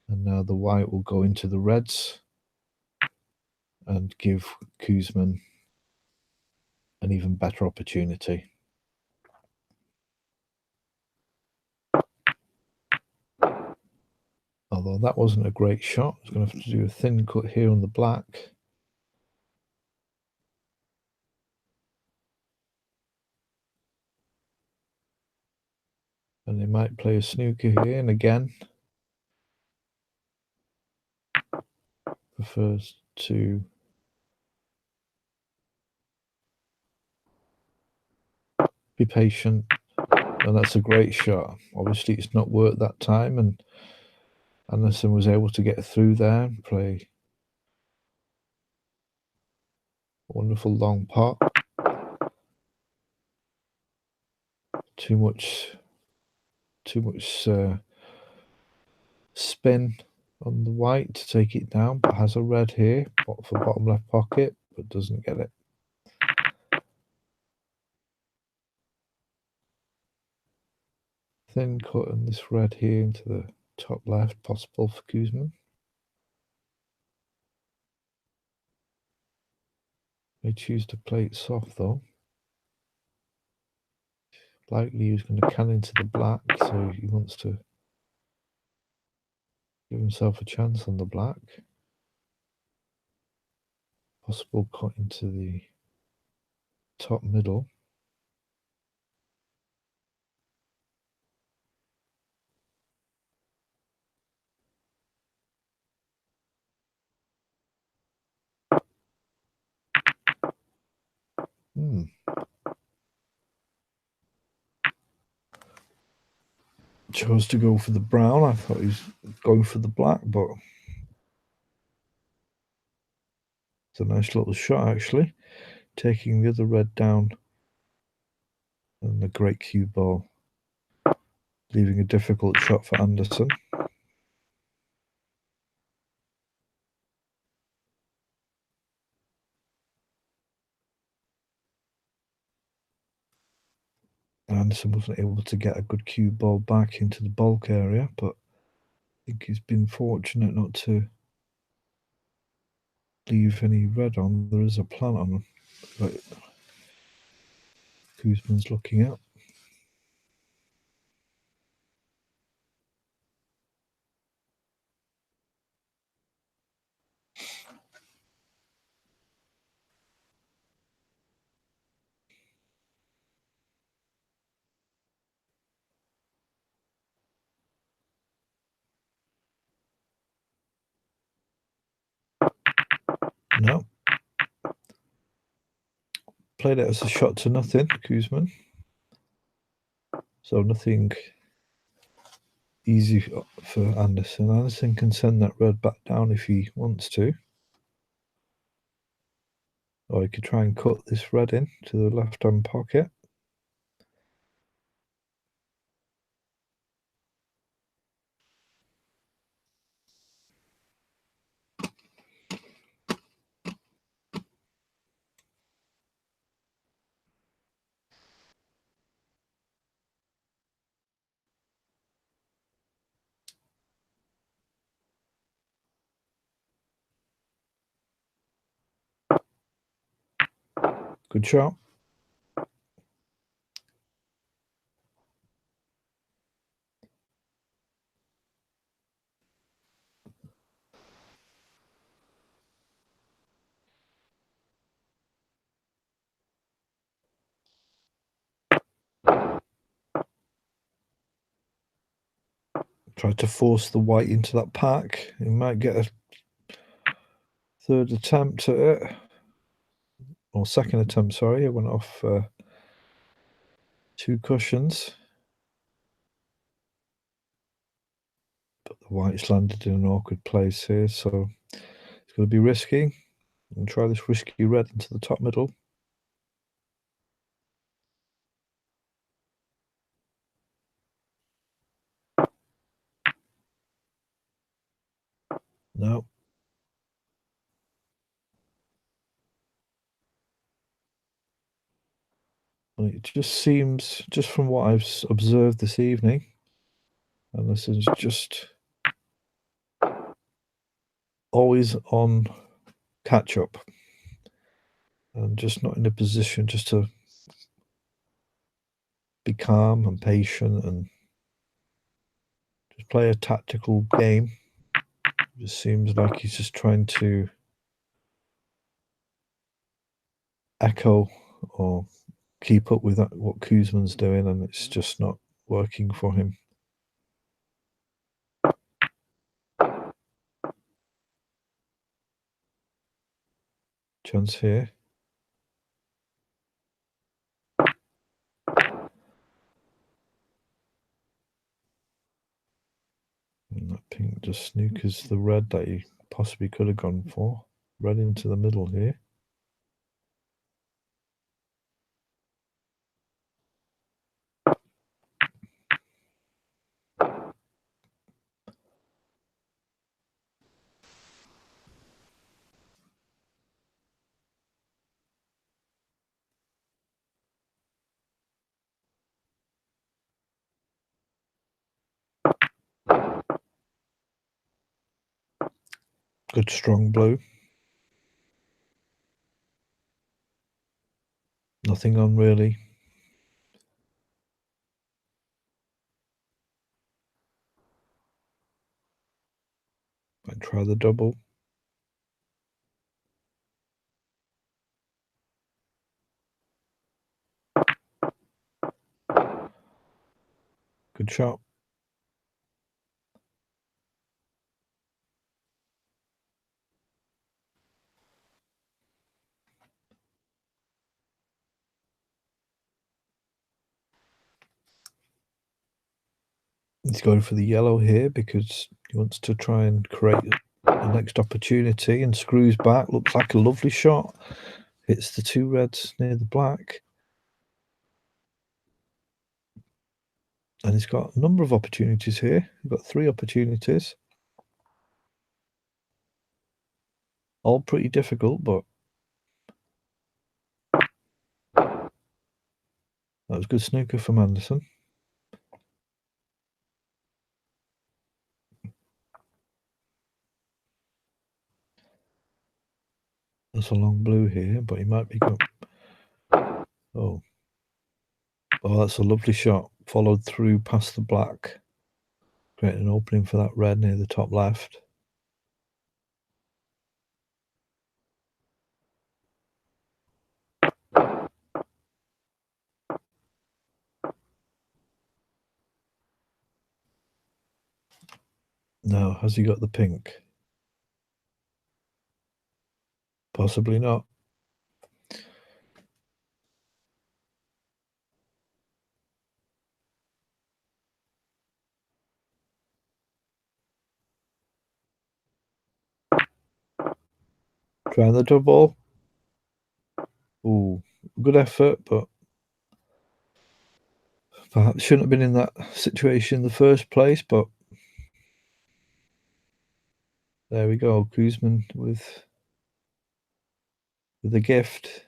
And now the white will go into the reds and give Kuzmin an even better opportunity. Although that wasn't a great shot. I was going to have to do a thin cut here on the black. And they might play a snooker here, and again prefers to be patient. And that's a great shot. Obviously it's not worked that time, and Anderson was able to get through there and play a wonderful long pot. Too much spin on the white to take it down, but has a red here for bottom left pocket, but doesn't get it. Thin cut and this red here into the top left, possible for Kuzmin. May choose to play it soft though. Likely he's going to can into the black, so he wants to give himself a chance on the black. Possible cut into the top middle. Chose to go for the brown. I thought he was going for the black, but it's a nice little shot actually. Taking the other red down and the great cue ball, leaving a difficult shot for Anderson. Anderson wasn't able to get a good cue ball back into the bulk area, but I think he's been fortunate not to leave any red on. There is a plant on that Koosman's looking at. No. Played it as a shot to nothing, Koosman. So nothing easy for Anderson. Anderson can send that red back down if he wants to. Or he could try and cut this red in to the left-hand pocket. Good shot. Tried to force the white into that pack. He might get a third attempt at it. Or second attempt, sorry. It went off 2 cushions. But the white's landed in an awkward place here, so it's going to be risky. And try this risky red into the top middle. No. And it just seems, just from what I've observed this evening, and this is just always on catch up. And just not in a position just to be calm and patient and just play a tactical game. It just seems like he's just trying to echo or keep up with what Koosman's doing, and it's just not working for him. Chance here. And that pink just snookers the red that he possibly could have gone for. Red into the middle here. Good strong blue. Nothing on really. Might try the double. Good shot. He's going for the yellow here because he wants to try and create the next opportunity, and screws back. Looks like a lovely shot. Hits the two reds near the black. And he's got a number of opportunities here. He's got 3 opportunities. All pretty difficult, but that was good snooker from Anderson. There's a long blue here, but he might be good. Oh, that's a lovely shot. Followed through past the black. Creating an opening for that red near the top left. Now, has he got the pink? Possibly not. Trying the double. Ooh, good effort, but perhaps shouldn't have been in that situation in the first place, but there we go. Kuzman with a gift.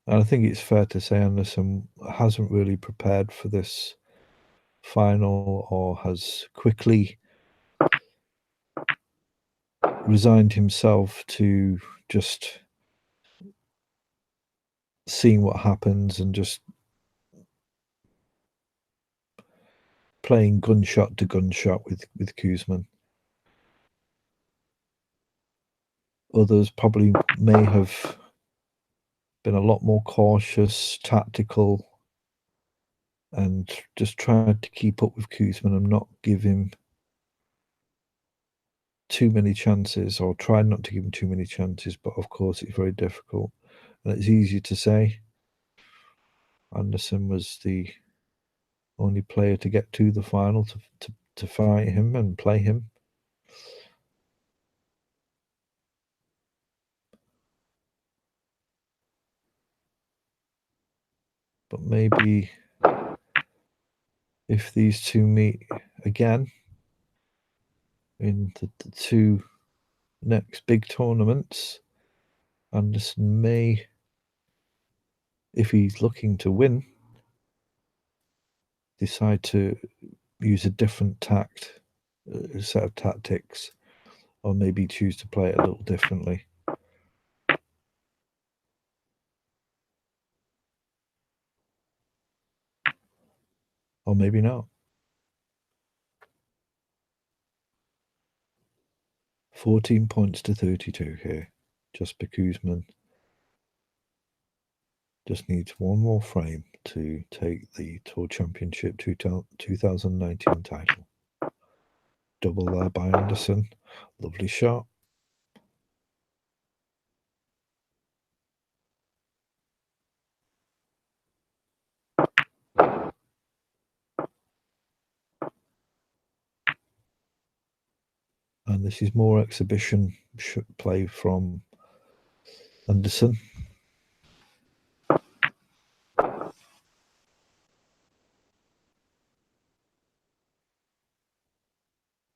And I think it's fair to say Anderson hasn't really prepared for this final, or has quickly resigned himself to just seeing what happens and just playing gunshot to gunshot with Kuzman. Others probably may have been a lot more cautious, tactical, and just tried to keep up with Kuzman and not give him too many chances, or tried not to give him too many chances. But of course, it's very difficult, and it's easy to say. Anderson was the only player to get to the final to fight him and play him. But maybe if these two meet again in the 2 next big tournaments, Anderson may, if he's looking to win, decide to use a different set of tactics, or maybe choose to play it a little differently. Or maybe not. 14 points to 32 here. Jasper Kuzman just needs one more frame to take the Tour Championship 2019 title. Double there by Anderson. Lovely shot. And this is more exhibition play from Anderson.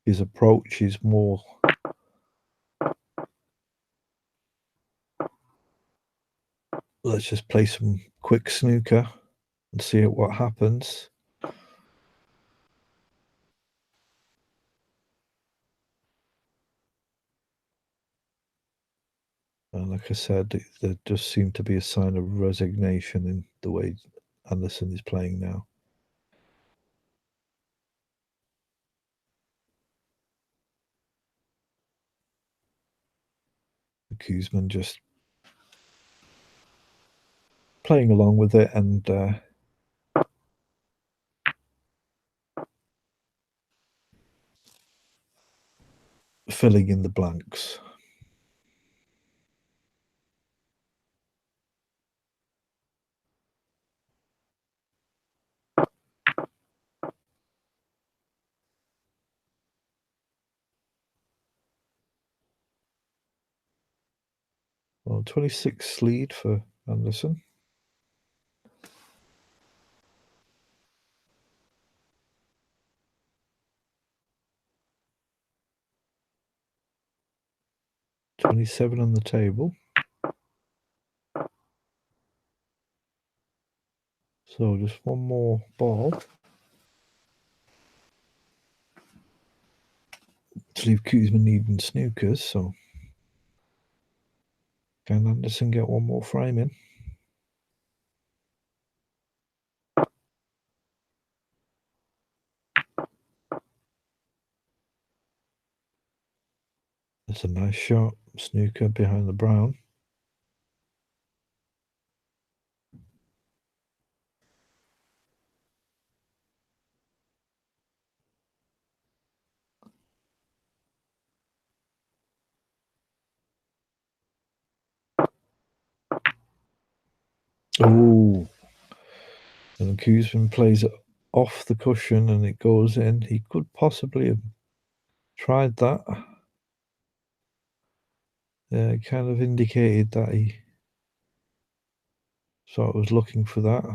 His approach is more let's just play some quick snooker and see what happens. And like I said, there does seem to be a sign of resignation in the way Anderson is playing now. Koosman just playing along with it and filling in the blanks. Well, 26 lead for Anderson. $27 on the table. So just one more ball to leave Koosman needing snookers. So can Anderson get one more frame in? That's a nice shot. Snooker behind the brown. Oh, and Koosman plays it off the cushion and it goes in. He could possibly have tried that. Yeah, it kind of indicated that he sort of was looking for that.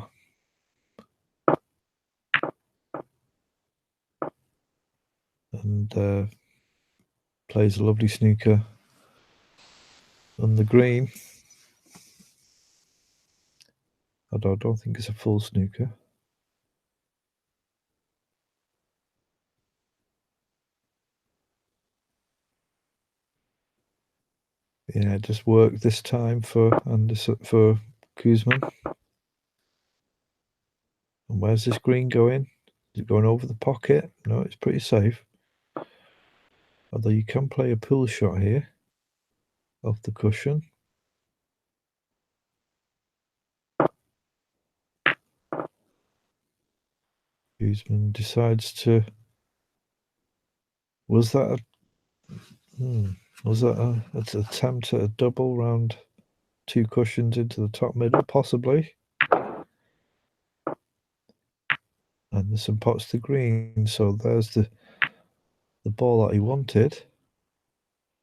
And plays a lovely snooker on the green. Although I don't think it's a full snooker. Yeah, it just worked this time for Anderson, for Koosman. And where's this green going? Is it going over the pocket? No, it's pretty safe. Although you can play a pull shot here off the cushion. Koosman decides to. Was that an attempt at a double round two cushions into the top middle? Possibly. Anderson pots the green, so there's the ball that he wanted.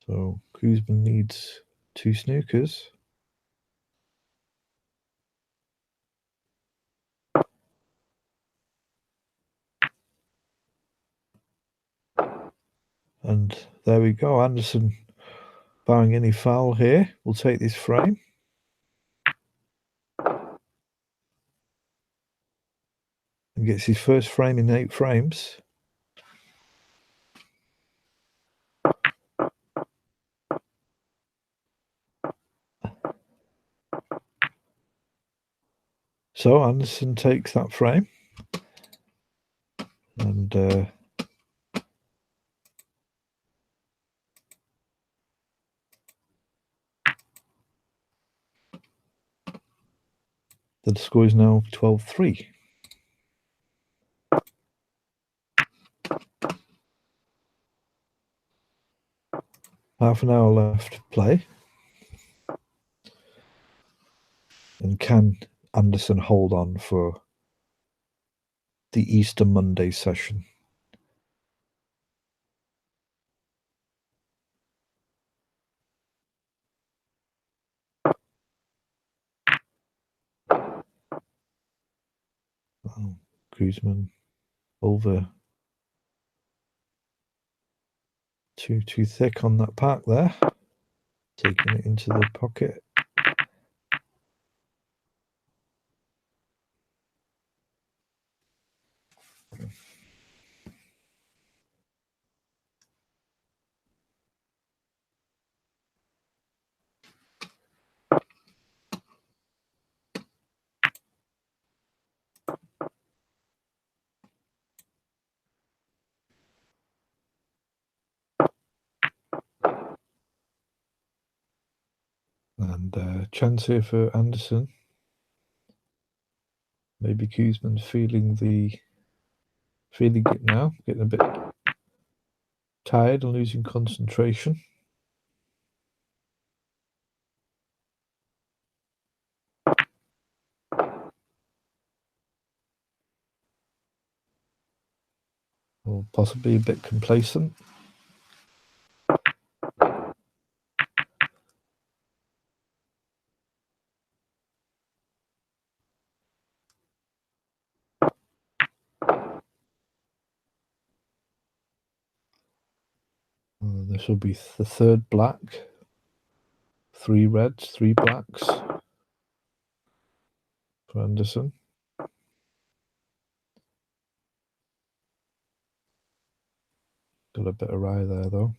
So Koosman needs two snookers. And there we go. Anderson, barring any foul here, will take this frame. And gets his first frame in 8 frames. So Anderson takes that frame. And the score is now 12-3. Half an hour left to play. And can Anderson hold on for the Easter Monday session? Oh, Koosman over too thick on that pack there. Taking it into the pocket. And chance here for Anderson. Maybe Koosman's feeling it now, getting a bit tired and losing concentration. Or possibly a bit complacent. This will be the third black. 3 reds, 3 blacks for Anderson. Got a bit of rye there though.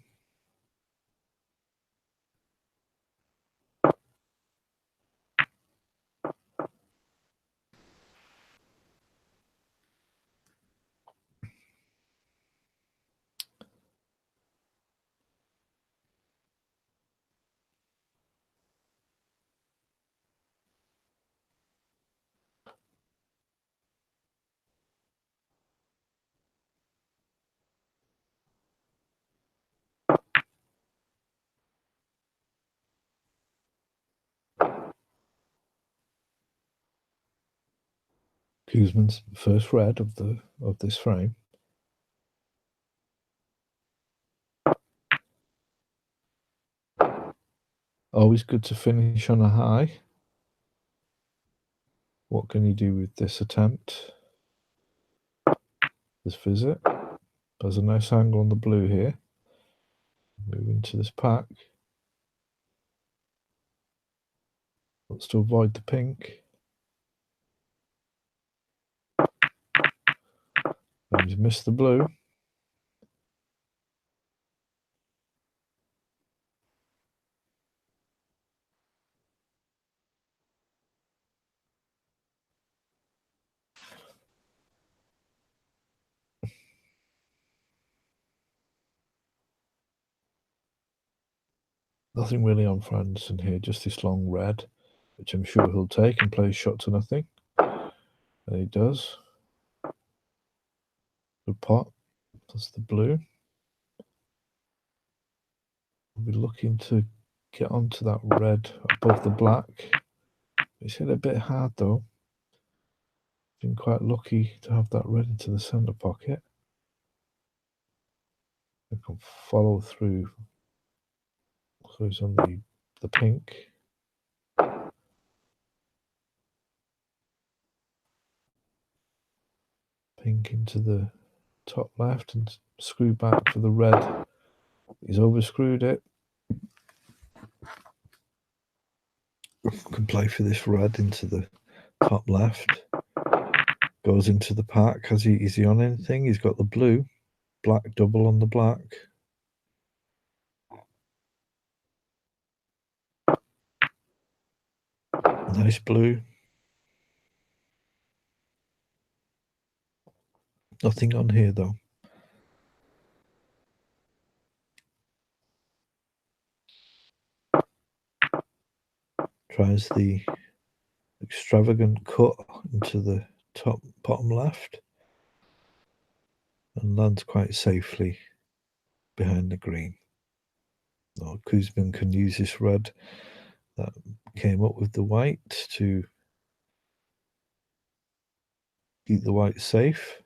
Koosman's first red of this frame. Always good to finish on a high. What can he do with this attempt? This visit. There's a nice angle on the blue here. Move into this pack. Wants to avoid the pink. And he's missed the blue. Nothing really on for Anderson here, just this long red, which I'm sure he'll take and play a shot to nothing. And he does. Good pot. That's the blue. We'll be looking to get onto that red above the black. It's hit a bit hard though. Been quite lucky to have that red into the centre pocket. I can follow through. So it's on the pink. Pink into the top left and screw back for the red. He's overscrewed it. Can play for this red into the top left. Goes into the pack. Is he on anything? He's got the blue. Black double on the black. Nice blue. Nothing on here though. Tries the extravagant cut into the top bottom left and lands quite safely behind the green. Now Koosman can use this red that came up with the white to keep the white safe.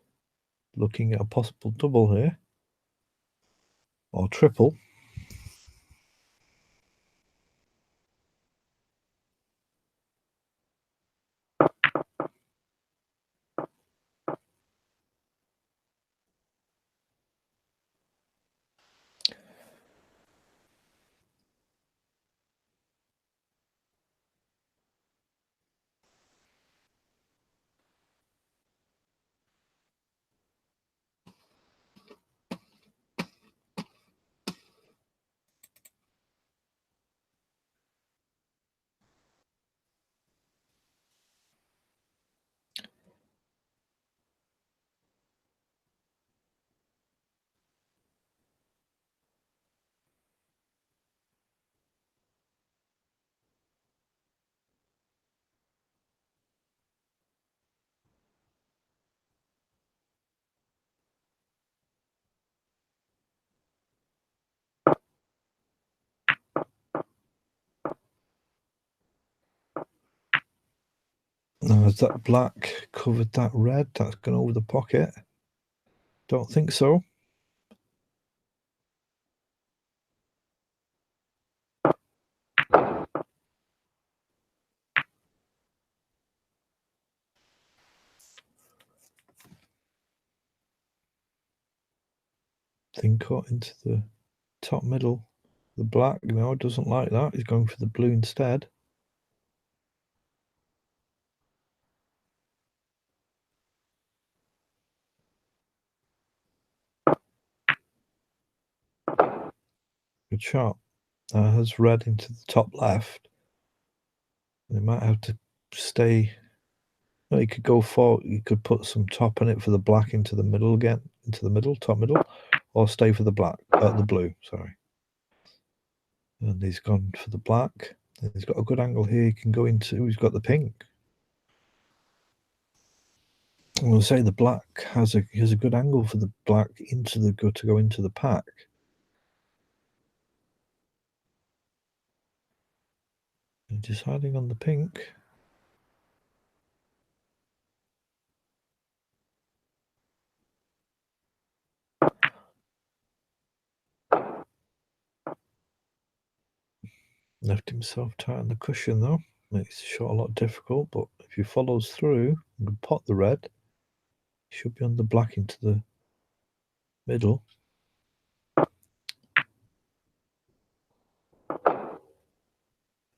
Looking at a possible double here or triple. Now, has that black covered that red? That's gone over the pocket. Don't think so. Thing cut into the top middle. The black, no, doesn't like that. He's going for the blue instead. Good shot. Has red into the top left. They might have to stay. Well, you could go for. You could put some top on it for the black into the middle again, into the middle, top middle, or stay for the black, the blue. Sorry. And he's gone for the black. And he's got a good angle here. He can go into. He's got the pink. I'm going to say the black has a good angle for the black into the good to go into the pack. And deciding on the pink. Left himself tight on the cushion though. Makes the shot a lot difficult, but if he follows through and can pot the red, he should be on the black into the middle.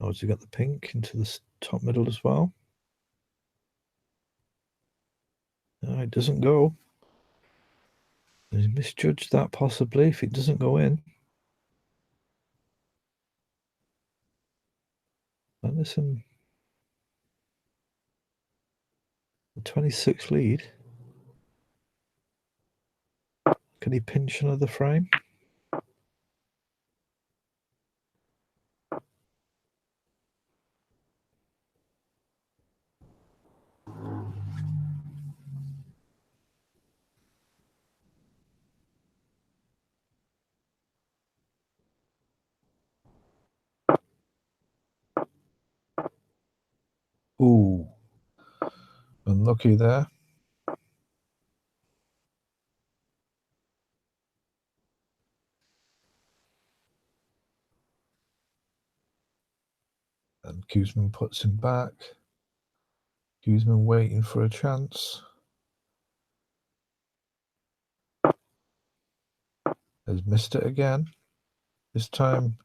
Oh, has he got the pink into the top middle as well? No, it doesn't go. He's misjudged that possibly if it doesn't go in. Anderson, the 26 lead. Can he pinch another frame? Ooh, unlucky there. And Guzman puts him back. Guzman waiting for a chance. Has missed it again. This time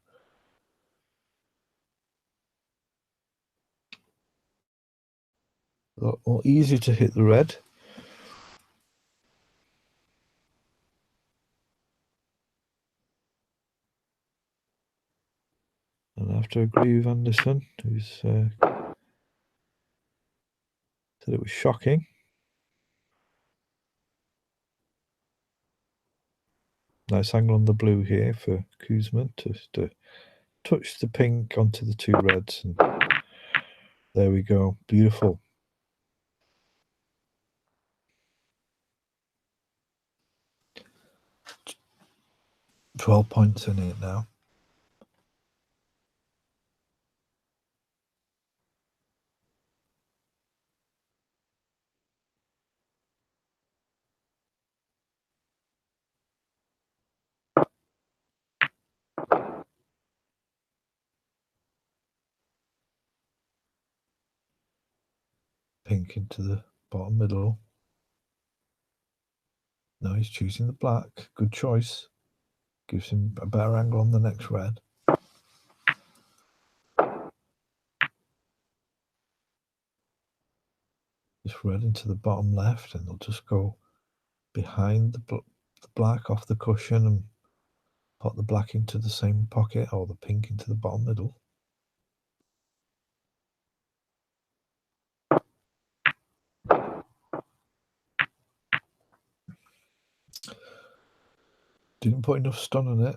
a lot more easy to hit the red. And I have to agree with Anderson, who's said it was shocking. Nice angle on the blue here for Guzman to touch the pink onto the two reds. And there we go. Beautiful. 12 points in it now. Pink into the bottom middle. No, he's choosing the black. Good choice. Gives him a better angle on the next red. This red into the bottom left, and they'll just go behind the black off the cushion and put the black into the same pocket, or the pink into the bottom middle. Didn't put enough stun on it,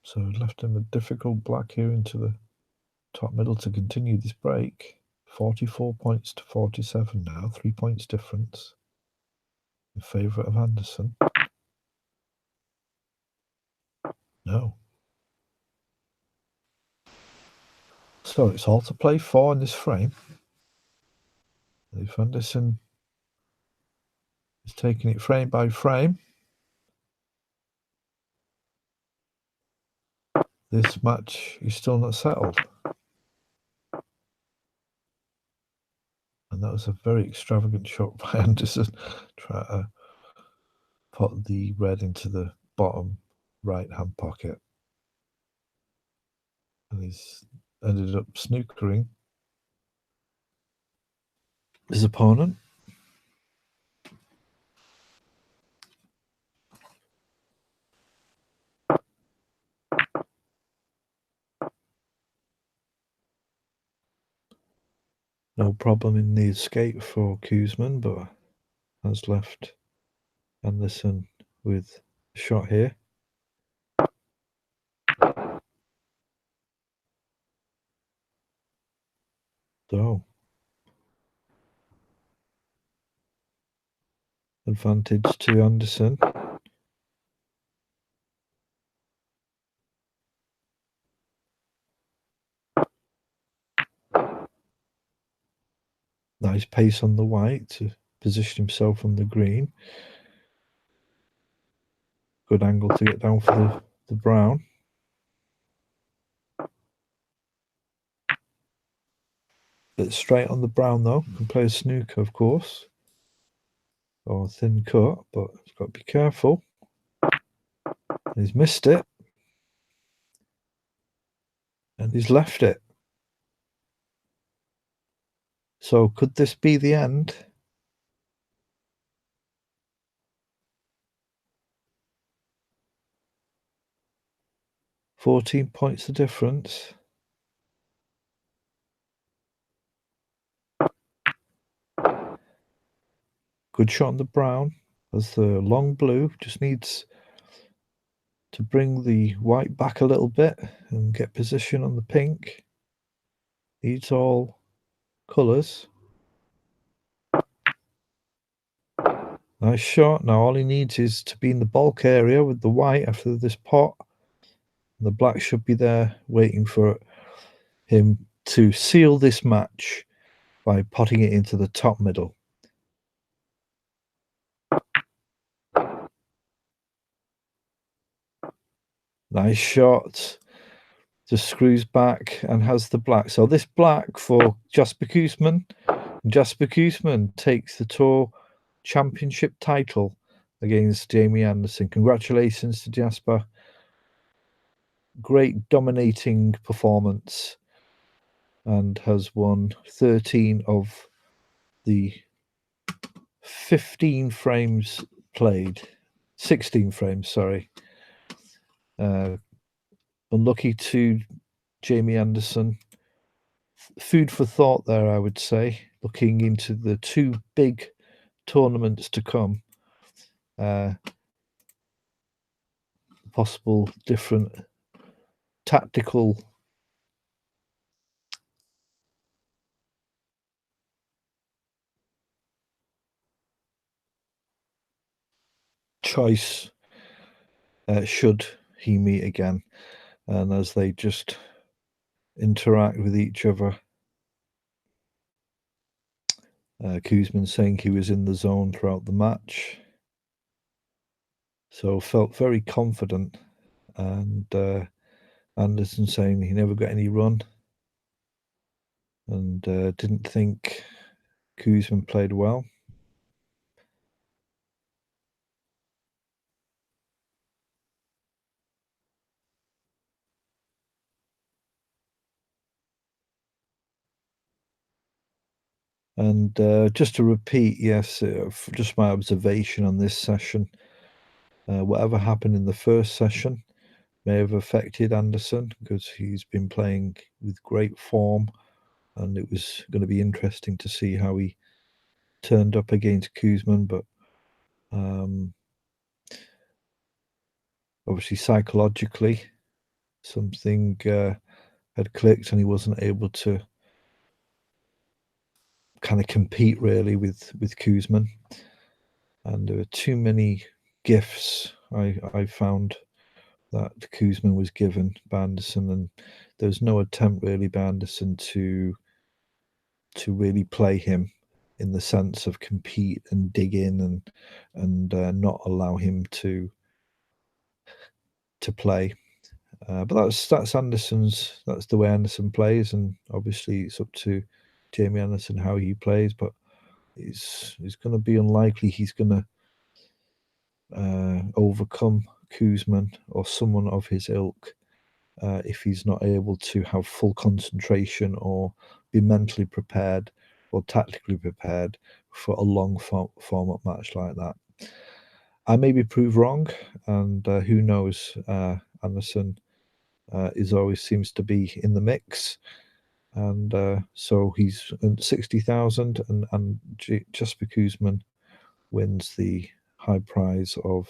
so it left him a difficult black here into the top middle to continue this break. 44 points to 47 now, 3 points difference in favour of Anderson. No. So it's all to play for in this frame. If Anderson is taking it frame by frame, this match is still not settled. And that was a very extravagant shot by Anderson. Try to put the red into the bottom right-hand pocket. And he's ended up snookering his opponent. No problem in the escape for Koosman, but has left Anderson with a shot here. So, advantage to Anderson. Nice pace on the white to position himself on the green. Good angle to get down for the brown. Bit straight on the brown though. Can play a snooker, of course. Or a thin cut, but he's got to be careful. He's missed it. And he's left it. So could this be the end? "14 points the difference." Good shot on the brown. As the long blue just needs to bring the white back a little bit and get position on the pink. Needs all colours. Nice shot. Now all he needs is to be in the bulk area with the white after this pot. The black should be there waiting for him to seal this match by potting it into the top middle. Nice shot. Just screws back and has the black. So this black for Jasper Koosman. Jasper Koosman takes the Tour Championship title against Jamie Anderson. Congratulations to Jasper. Great dominating performance, and has won 13 of the 15 frames played. 16 frames, sorry. Unlucky to Jamie Anderson. Food for thought there, I would say, looking into the two big tournaments to come. Possible different tactical choice should he meet again, and as they just interact with each other. Koosman saying he was in the zone throughout the match, so felt very confident, and Anderson saying he never got any run, and didn't think Koosman played well. And just to repeat, yes, just my observation on this session, whatever happened in the first session may have affected Anderson because he's been playing with great form, and it was going to be interesting to see how he turned up against Koosman, but obviously psychologically something had clicked and he wasn't able to kind of compete really with Koosman, and there were too many gifts I found that Koosman was given by Anderson, and there was no attempt really by Anderson to really play him. in the sense of compete and dig in and not allow him to play. But that's Anderson's. That's the way Anderson plays, and obviously it's up to Jamie Anderson how he plays. But it's going to be unlikely he's going to overcome Kuzman or someone of his ilk if he's not able to have full concentration or be mentally prepared or tactically prepared for a long format match like that. I may be proved wrong, and who knows? Anderson is always seems to be in the mix, and so he's at 60,000, and Jasper Kuzman wins the high prize of,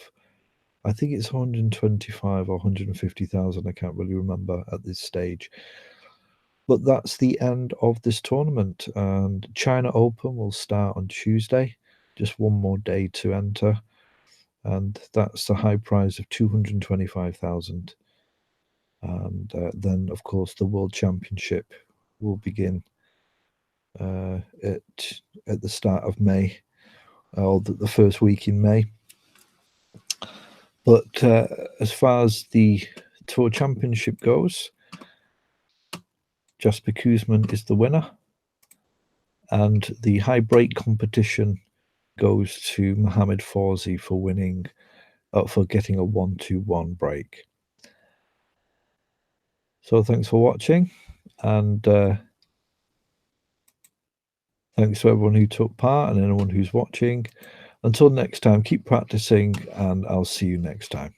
I think it's 125 or 150,000. I can't really remember at this stage. But that's the end of this tournament, and China Open will start on Tuesday. Just one more day to enter, and that's the high prize of 225,000. And then, of course, the World Championship will begin at the start of May, or the first week in May. But as far as the Tour Championship goes, Jasper Kuzman is the winner, and the high break competition goes to Mohamed Fawzi for winning, for getting a 1-2-1 break. So thanks for watching, and thanks to everyone who took part and anyone who's watching. Until next time, keep practicing, and I'll see you next time.